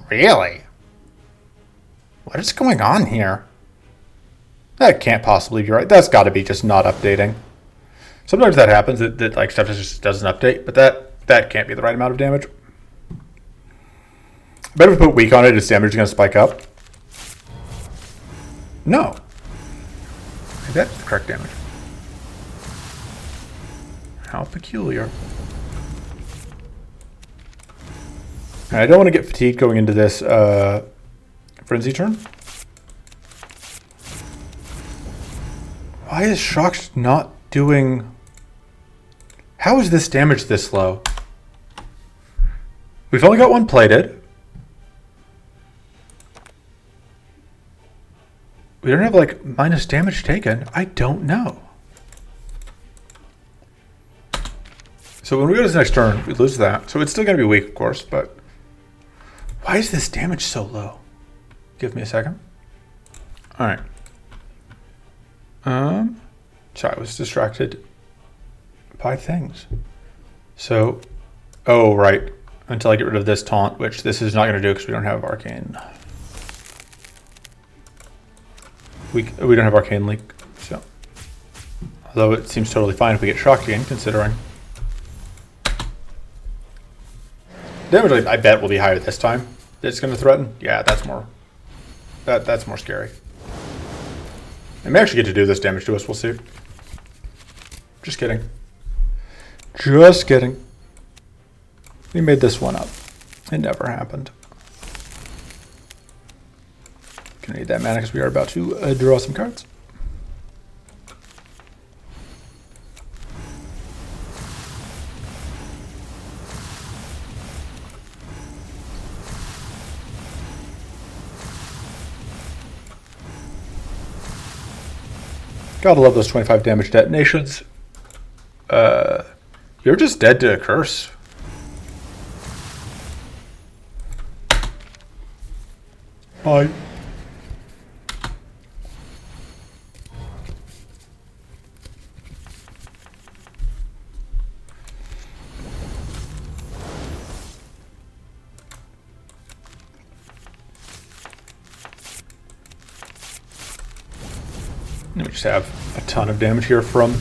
[SPEAKER 1] Really? What is going on here? That can't possibly be right. That's got to be just not updating. Sometimes that happens, that like stuff just doesn't update, but that can't be the right amount of damage. I bet if we put weak on it, its damage is going to spike up. No. That's the correct damage. How peculiar. And I don't want to get fatigued going into this frenzy turn. Why is shock not doing... How is this damage this low? We've only got one plated. We don't have like minus damage taken. I don't know. So when we go to the next turn, we lose that. So it's still going to be weak, of course, but why is this damage so low? Give me a second. All right. Sorry, I was distracted by things. So, oh, right. Until I get rid of this taunt, which this is not going to do because we don't have arcane. We don't have arcane leak, so. Although it seems totally fine if we get shocked again, considering. Damage, I bet, will be higher this time. It's going to threaten. Yeah, that's more. That's more scary. I may actually get to do this damage to us. We'll see. Just kidding. Just kidding. We made this one up. It never happened. Gonna need that mana because we are about to draw some cards. Gotta love those 25 damage detonations. You're just dead to a curse. Bye. And we just have a ton of damage here from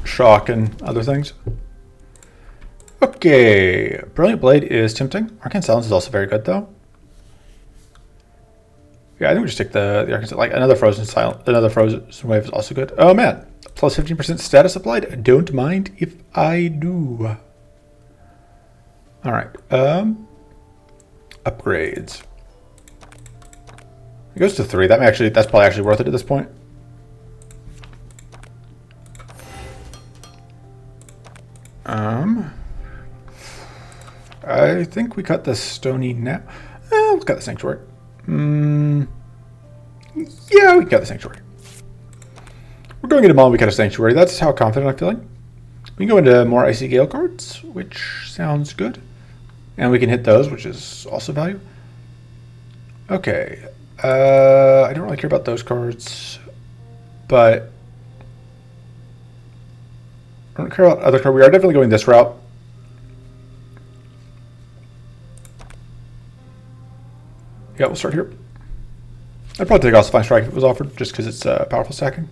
[SPEAKER 1] shock and other things. Okay, Brilliant Blade is tempting. Arcane Silence is also very good, though. Yeah, I think we just take the Arcane, like another Frozen Wave is also good. Oh man, plus 15% status applied. Don't mind if I do. All right, upgrades. It goes to 3. That's probably actually worth it at this point. I think we cut the Stony now. Let's cut the Sanctuary. Yeah, we cut the Sanctuary. We're going into Mall, we cut a Sanctuary. That's how confident I'm feeling. We can go into more Icy Gale cards, which sounds good. And we can hit those, which is also value. Okay. I don't really care about those cards. But don't care about other card. We are definitely going this route. Yeah, we'll start here. I'd probably take Ossifying Strike if it was offered, just because it's powerful stacking.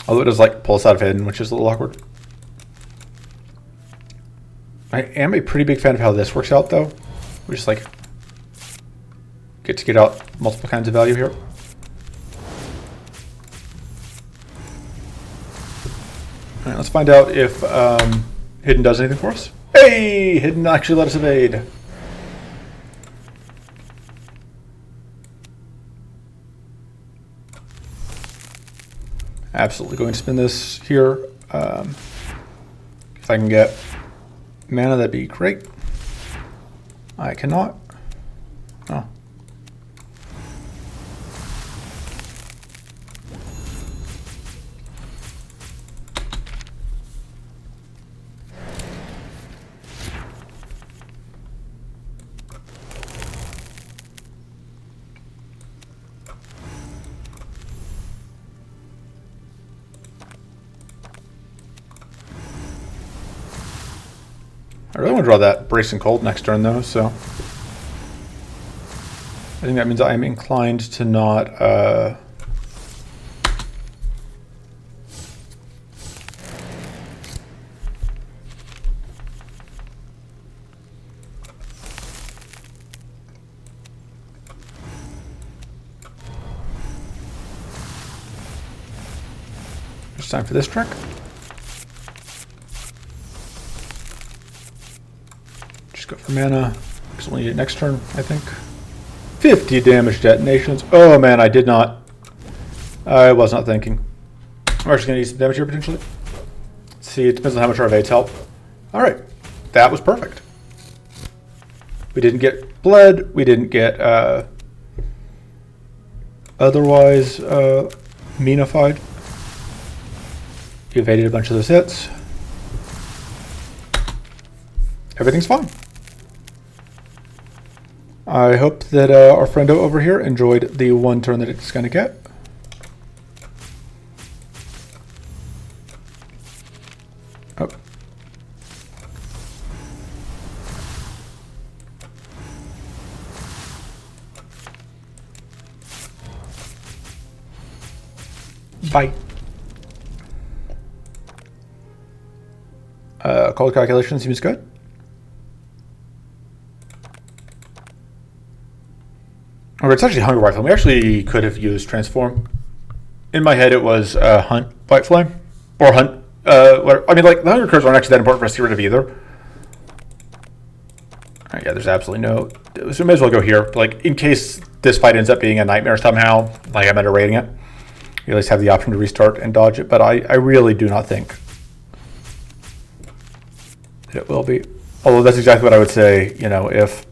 [SPEAKER 1] Although it does like pull us out of hidden, which is a little awkward. I am a pretty big fan of how this works out, though. We just like get out multiple kinds of value here. All right, let's find out if hidden does anything for us. Hey, hidden actually let us evade. Absolutely going to spin this here. If I can get mana, that'd be great. I cannot. Oh. I really want to draw that Bracing Cold next turn, though, so I think that means I'm inclined to not it's time for this trick. Go for mana, because we'll need it next turn, I think. 50 damage detonations. Oh man, I was not thinking. We're actually going to need some damage here potentially. Let's see, it depends on how much our evades help. Alright, that was perfect. We didn't get bled, we didn't get otherwise meanified. You evaded a bunch of those hits. Everything's fine. I hope that our friendo over here enjoyed the one turn that it's going to get. Oh. Bye. Cold calculation seems good. Or it's actually Hunger Rifle. We actually could have used Transform. In my head, it was Hunt White Flame. Or Hunt. I mean, like, the Hunger cards aren't actually that important for us to get rid of either. Alright, yeah, there's absolutely no... So we may as well go here. Like, in case this fight ends up being a nightmare somehow, like I'm underrating it, you at least have the option to restart and dodge it. But I really do not think that it will be. Although that's exactly what I would say, you know, if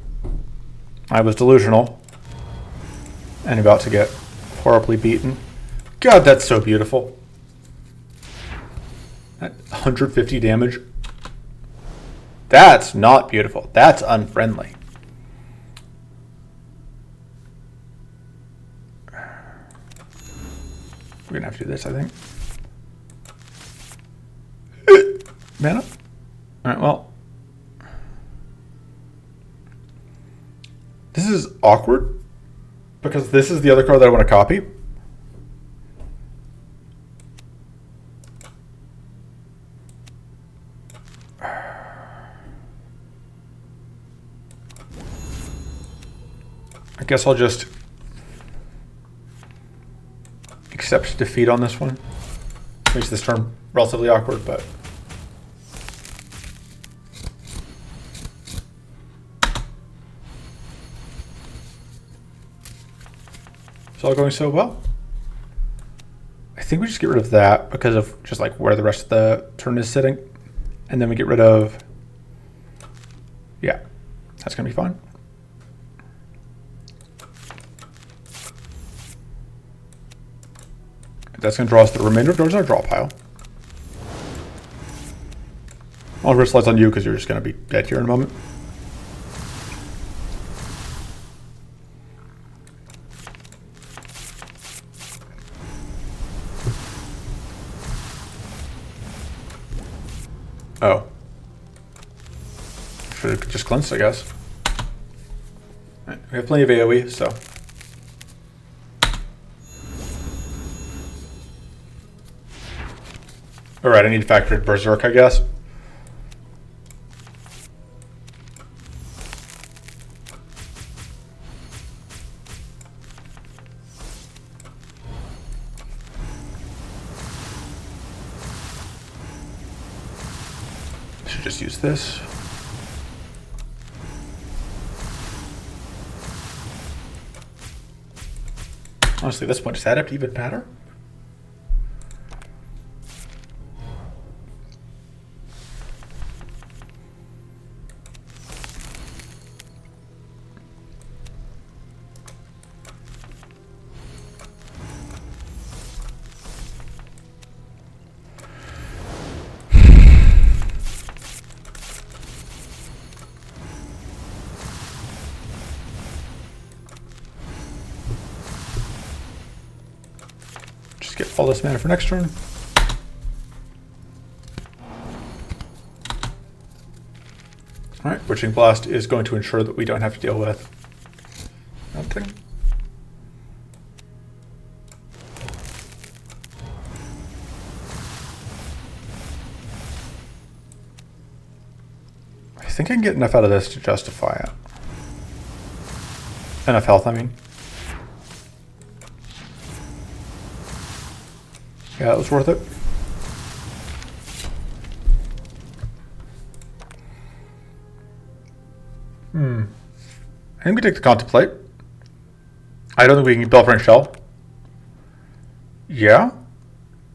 [SPEAKER 1] I was delusional and about to get horribly beaten. God, that's so beautiful. That 150 damage. That's not beautiful. That's unfriendly. We're gonna have to do this, I think. Mana? Alright, well. This is awkward. Because this is the other card that I want to copy. I guess I'll just accept defeat on this one. Makes this turn relatively awkward, but... It's all going so well. I think we just get rid of that because of just like where the rest of the turn is sitting. And then we get rid of... Yeah, that's going to be fine. That's going to draw us the remainder of our draw pile. I'll risk slides on you because you're just going to be dead here in a moment. Oh. Should have just cleansed, I guess. Right, we have plenty of AoE, so. Alright, I need factored Berserk, I guess. Should just use this. Honestly, at this point, does that have to even matter? Get all this mana for next turn. Alright, Witching Blast is going to ensure that we don't have to deal with nothing. I think I can get enough out of this to justify it. Enough health, I mean. Yeah, it was worth it. I think we take the Contemplate. I don't think we can build Belfrank Shell. Yeah,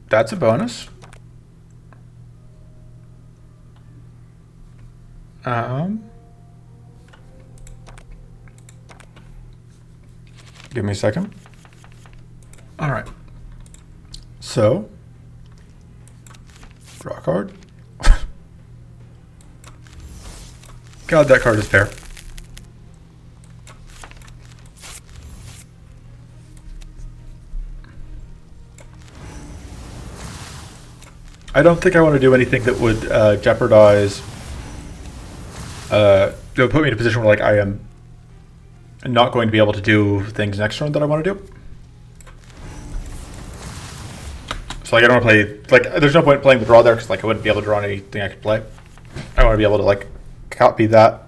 [SPEAKER 1] that's a bonus. Give me a second. All right. So, draw a card. God, that card is fair. I don't think I want to do anything that would jeopardize, that would put me in a position where like I am not going to be able to do things next turn that I want to do. So like I don't want to play, like there's no point playing the draw there because like I wouldn't be able to draw anything I could play. I want to be able to like copy that.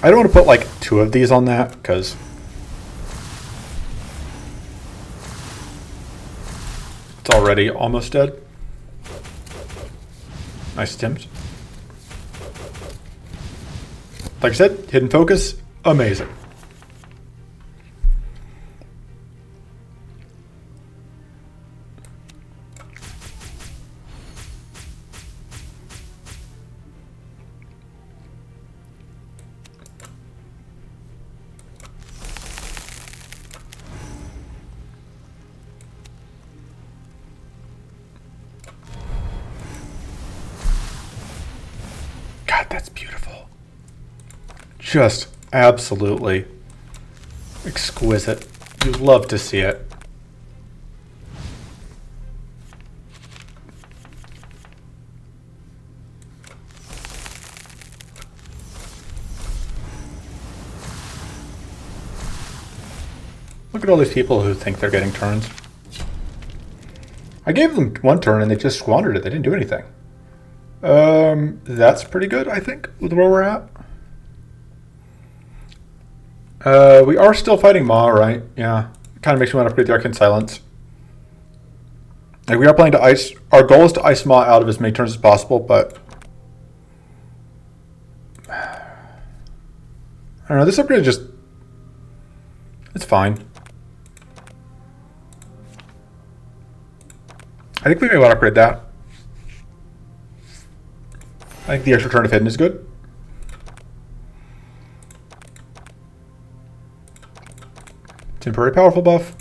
[SPEAKER 1] I don't want to put like 2 of these on that because it's already almost dead. Nice attempt. Like I said, hidden focus, amazing. That's beautiful. Just absolutely exquisite. You love to see it. Look at all these people who think they're getting turns. I gave them 1 turn and they just squandered it. They didn't do anything. That's pretty good, I think, with where we're at. We are still fighting Ma, right? Yeah. Kind of makes me want to upgrade the Arcane Silence. Like, we are planning to ice. Our goal is to ice Ma out of as many turns as possible, but I don't know. This upgrade is just, it's fine. I think we may want to upgrade that. I think the extra turn of hidden is good. Temporary powerful buff.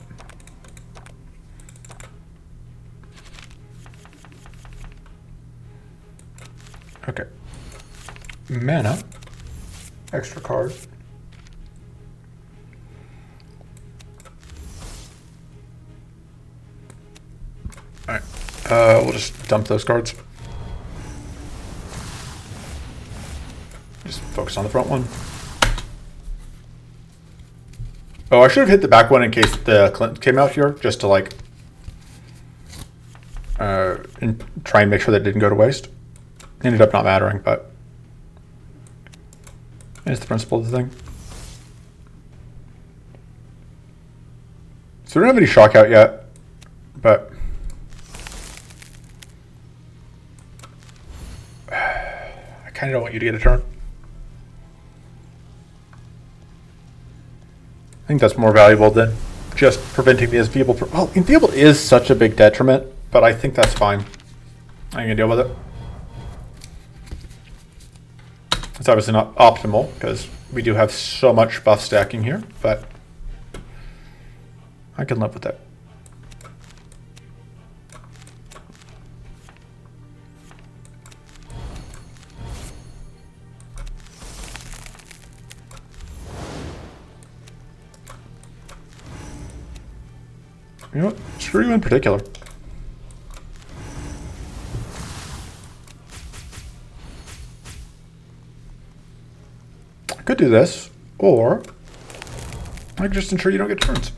[SPEAKER 1] Okay. Mana. Extra card. Alright. We'll just dump those cards. Just focus on the front one. Oh, I should have hit the back one in case the Clint came out here, just to like and try and make sure that didn't go to waste. Ended up not mattering, but it's the principle of the thing. So we don't have any shock out yet, but I kind of don't want you to get a turn. I think that's more valuable than just preventing the Enfeebled. Well, Enfeebled is such a big detriment, but I think that's fine. I can deal with it. It's obviously not optimal because we do have so much buff stacking here, but I can live with it. You know what? Screw you in particular. I could do this, or I could just ensure you don't get turns.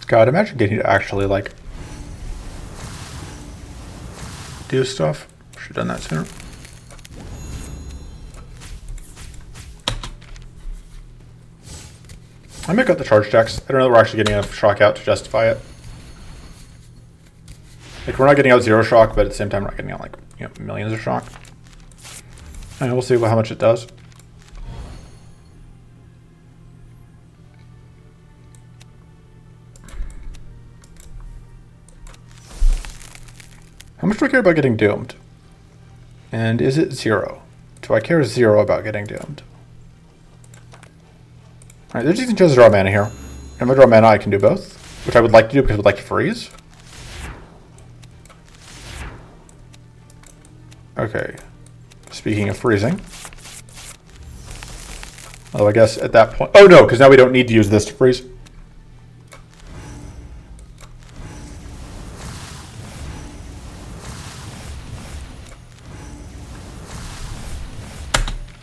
[SPEAKER 1] God, imagine getting to actually, like, do stuff. Should have done that sooner. I make up the charge checks. I don't know that we're actually getting enough shock out to justify it. Like, we're not getting out 0 shock, but at the same time, we're not getting out, like, you know, millions of shock. And we'll see how much it does. How much do I care about getting doomed? And is it 0? Do I care 0 about getting doomed? Alright, there's decent chance to draw mana here. And if I draw mana, I can do both, which I would like to do because I would like to freeze. Okay. Speaking of freezing. Although I guess at that point... Oh no, because now we don't need to use this to freeze.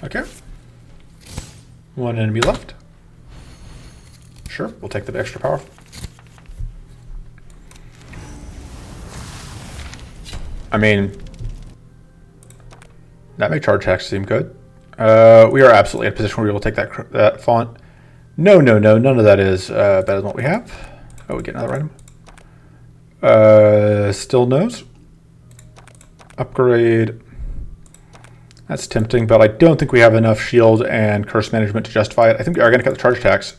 [SPEAKER 1] Okay. 1 enemy left. Sure, we'll take the extra power. I mean, that make charge checks seem good. We are absolutely in a position where we will take that font. No, none of that is better than what we have. Oh, we get another item. Still knows. Upgrade. That's tempting, but I don't think we have enough shield and curse management to justify it. I think we are going to cut the charge tax.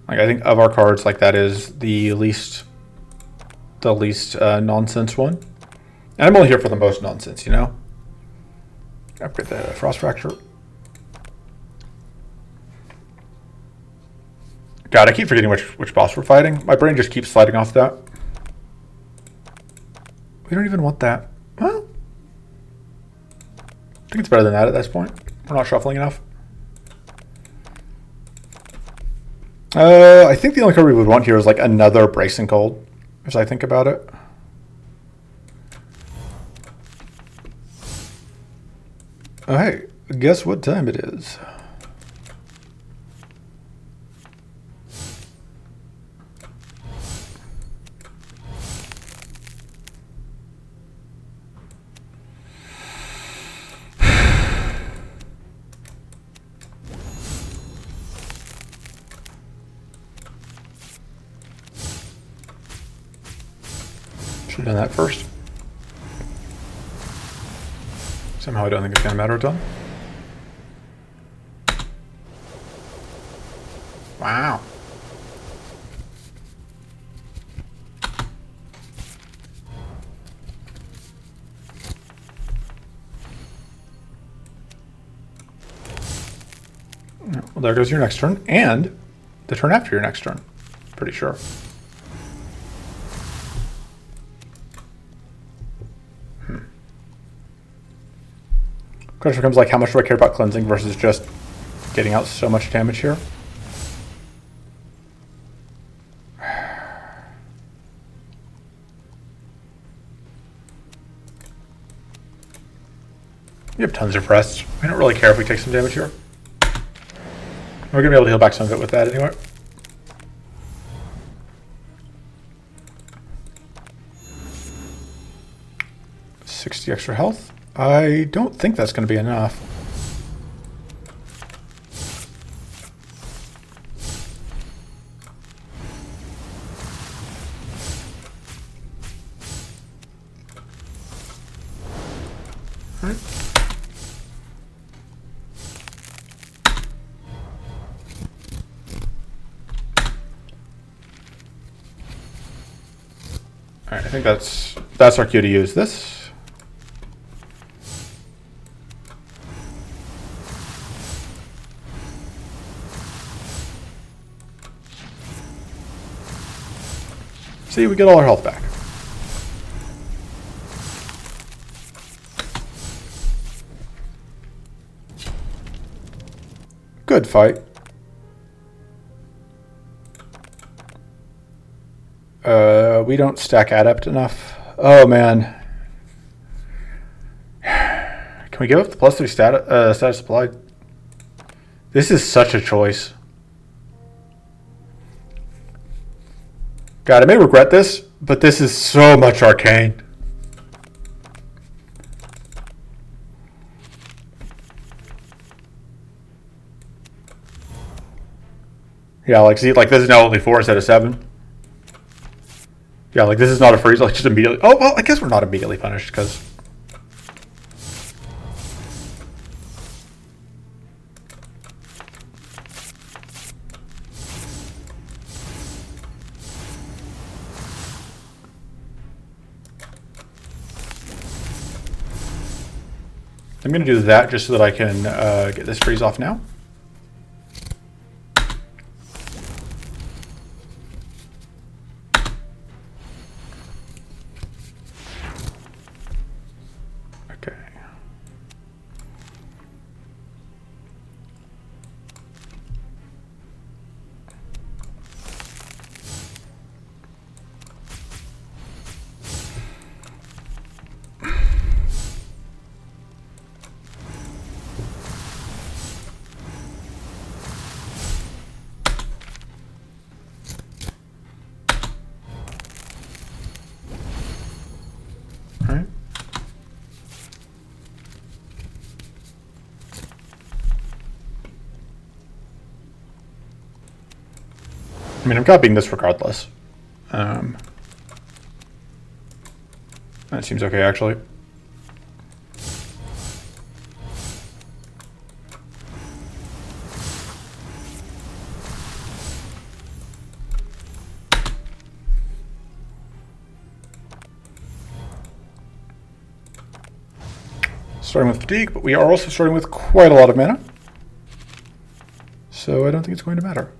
[SPEAKER 1] Like, I think of our cards, like, that is the least nonsense one. And I'm only here for the most nonsense, you know? Upgrade the Frost Fracture. God, I keep forgetting which boss we're fighting. My brain just keeps sliding off that. We don't even want that. Well, I think it's better than that at this point. We're not shuffling enough. I think the only card we would want here is like another Bracing Cold, as I think about it. Oh, hey, guess what time it is? Should have done that first. Somehow I don't think it's going to matter a ton. Wow. Well, there goes your next turn, and the turn after your next turn. Pretty sure. Question becomes like, how much do I care about cleansing versus just getting out so much damage here? We have tons of press. I don't really care if we take some damage here. We're going to be able to heal back some of it with that anyway. $60 extra health. I don't think that's going to be enough. All right. All right, I think that's our cue to use this. See, we get all our health back. Good fight. We don't stack adept enough. Oh man. Can we give up the +3 status applied? This is such a choice. God, I may regret this, but this is so much arcane. Yeah, like see, like this is now only 4 instead of 7. Yeah, like this is not a freeze, like just immediately. Oh, well, I guess we're not immediately punished because. I'm going to do that just so that I can get this freeze off now. Okay. I mean, I'm copying this regardless. That seems okay, actually. Starting with fatigue, but we are also starting with quite a lot of mana. So I don't think it's going to matter.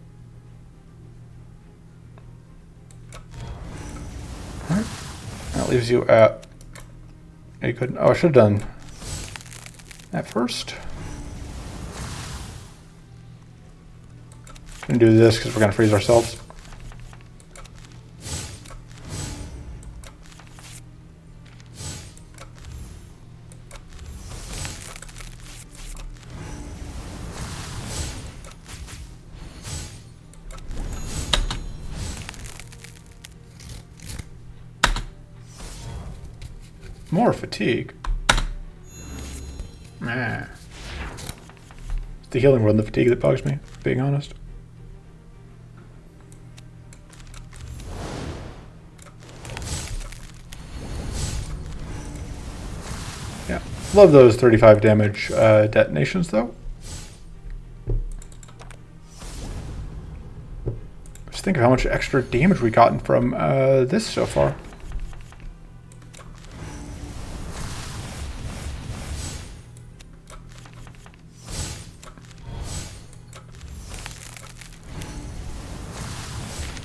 [SPEAKER 1] Alright. That leaves you at a good... Oh, I should have done that first. Gonna do this because we're gonna freeze ourselves. More fatigue. Nah. It's the healing more than the fatigue that bugs me, being honest. Love those 35 damage detonations, though. Just think of how much extra damage we've gotten from this so far.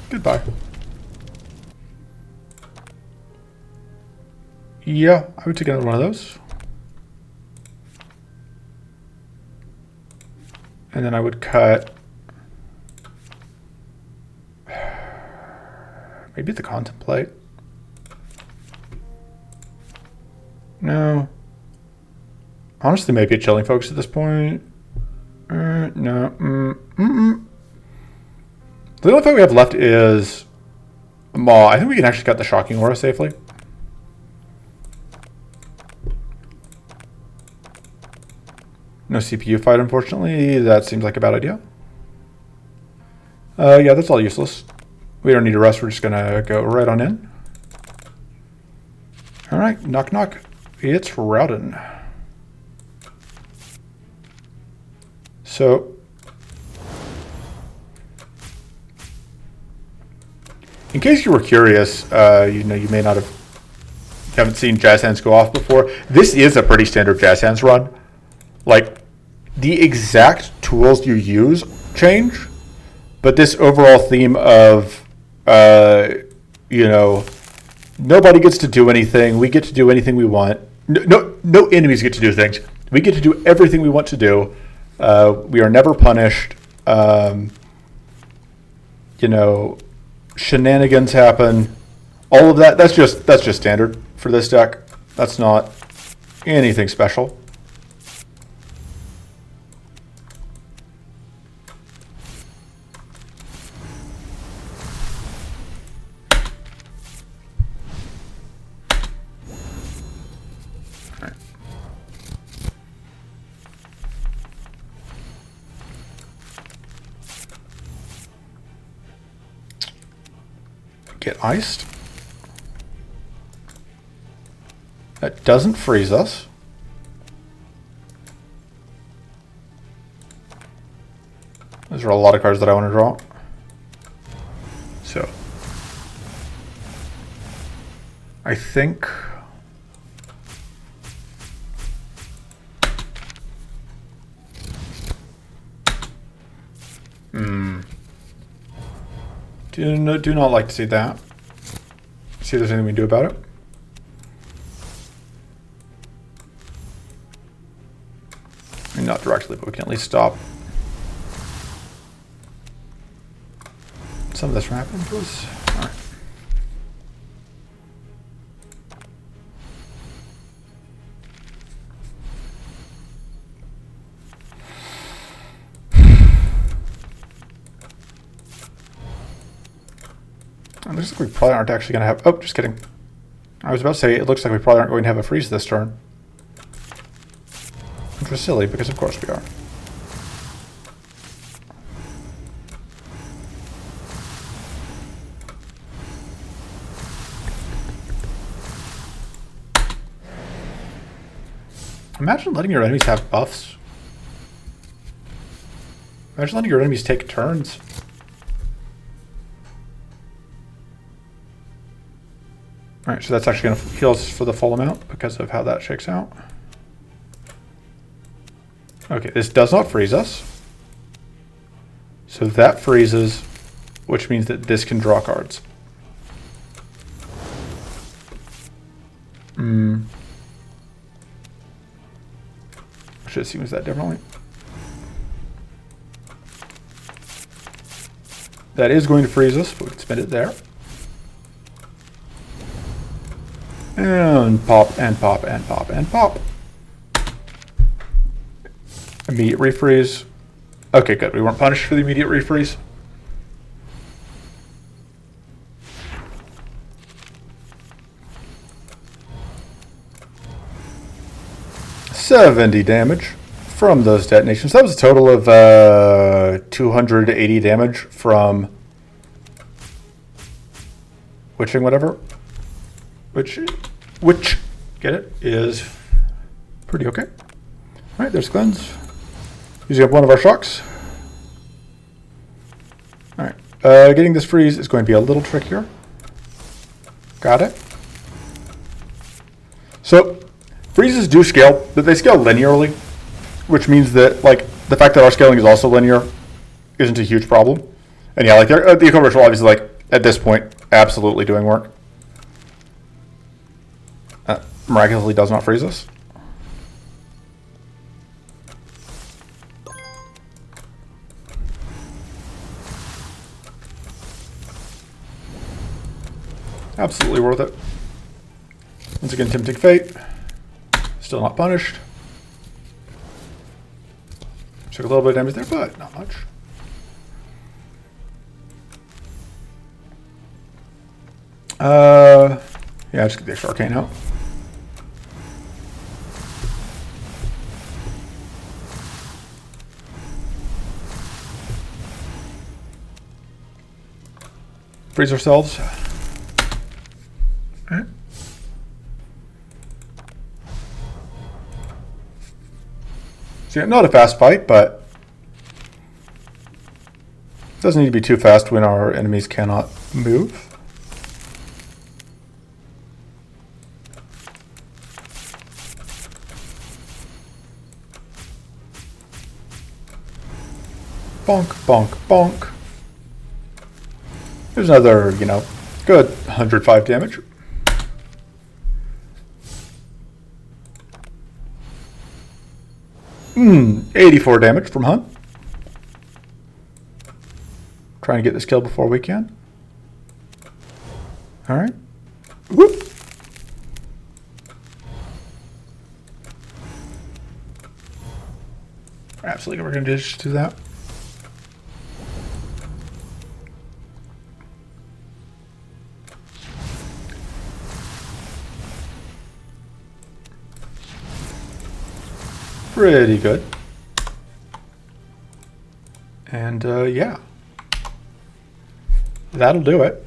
[SPEAKER 1] Goodbye. Yeah, I would take another one of those. And then I would cut maybe the Contemplate. No. Honestly, maybe a Chilling Focus at this point. No. The only thing we have left is Maw. I think we can actually cut the Shocking Aura safely. No CPU fight, unfortunately. That seems like a bad idea. Yeah, that's all useless. We don't need to rest. We're just going to go right on in. All right, knock, knock. It's Raodan. So, in case you were curious, you may not haven't seen Jazzhands go off before. This is a pretty standard Jazzhands run. Like, the exact tools you use change, but this overall theme of, nobody gets to do anything. We get to do anything we want. No enemies get to do things. We get to do everything we want to do. We are never punished. Shenanigans happen. All of that. That's just standard for this deck. That's not anything special. Get iced. That doesn't freeze us. Those are a lot of cards that I want to draw. So, I think do not like to see that. See if there's anything we can do about it. I mean, not directly, but we can at least stop some of this from happening to us. All right. It looks like we probably aren't actually going to have... Oh, just kidding. I was about to say, it looks like we probably aren't going to have a freeze this turn. Which was silly, because of course we are. Imagine letting your enemies have buffs. Imagine letting your enemies take turns. Alright, so that's actually going to heal us for the full amount because of how that shakes out. Okay, this does not freeze us. So that freezes, which means that this can draw cards. I should have seen that differently. That is going to freeze us, but we can spend it there. And pop, and pop, and pop, and pop. Immediate refreeze. Okay, good. We weren't punished for the immediate refreeze. $70 damage from those detonations. That was a total of 280 damage from witching whatever. Which, get it, is Pretty okay. All right, there's cleanse. Using up one of our shocks. All right, getting this freeze is going to be a little trickier. Got it. So freezes do scale, but they scale linearly, which means that like the fact that our scaling is also linear isn't a huge problem. And yeah, like the eco-bridge will obviously like at this point absolutely doing work. Miraculously does not freeze us. Absolutely worth it. Once again, tempting fate. Still not punished. Took a little bit of damage there, but not much. Yeah, just get the extra arcane out. Freeze ourselves. Alright. So yeah, not a fast fight, but doesn't need to be too fast when our enemies cannot move. Bonk, bonk, bonk. There's another, you know, good 105 damage. 84 damage from Hunt. Trying to get this kill before we can. All right. Whoop. Absolutely, we're going to just do that. Pretty good. And yeah, that'll do it.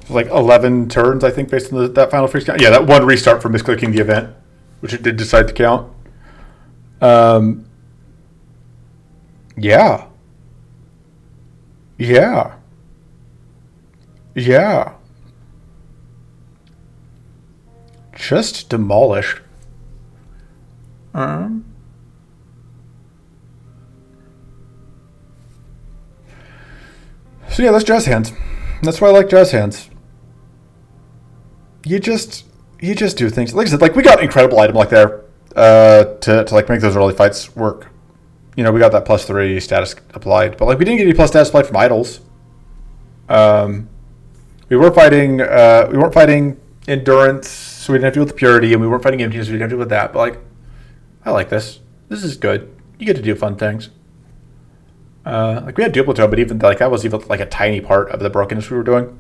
[SPEAKER 1] Like 11 turns, I think, based on that final freeze count. Yeah, that one restart for misclicking the event, which it did decide to count. Yeah. Yeah. Yeah. Just demolished. So yeah, that's Jazzhands. That's why I like Jazzhands. You just do things. Like I said, like we got an incredible item like there to like make those early fights work. You know, we got that +3 status applied, but like we didn't get any plus status applied from idols. We weren't fighting endurance, so we didn't have to deal with the purity, and we weren't fighting emptiness, so we didn't have to deal with that. But like, I like this. This is good. You get to do fun things. Like we had Duplicate, but even like that was even like a tiny part of the brokenness we were doing.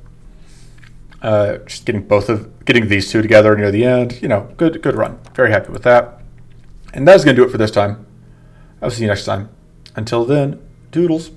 [SPEAKER 1] Just getting these two together near the end. You know, good run. Very happy with that. And that's gonna do it for this time. I'll see you next time. Until then, doodles.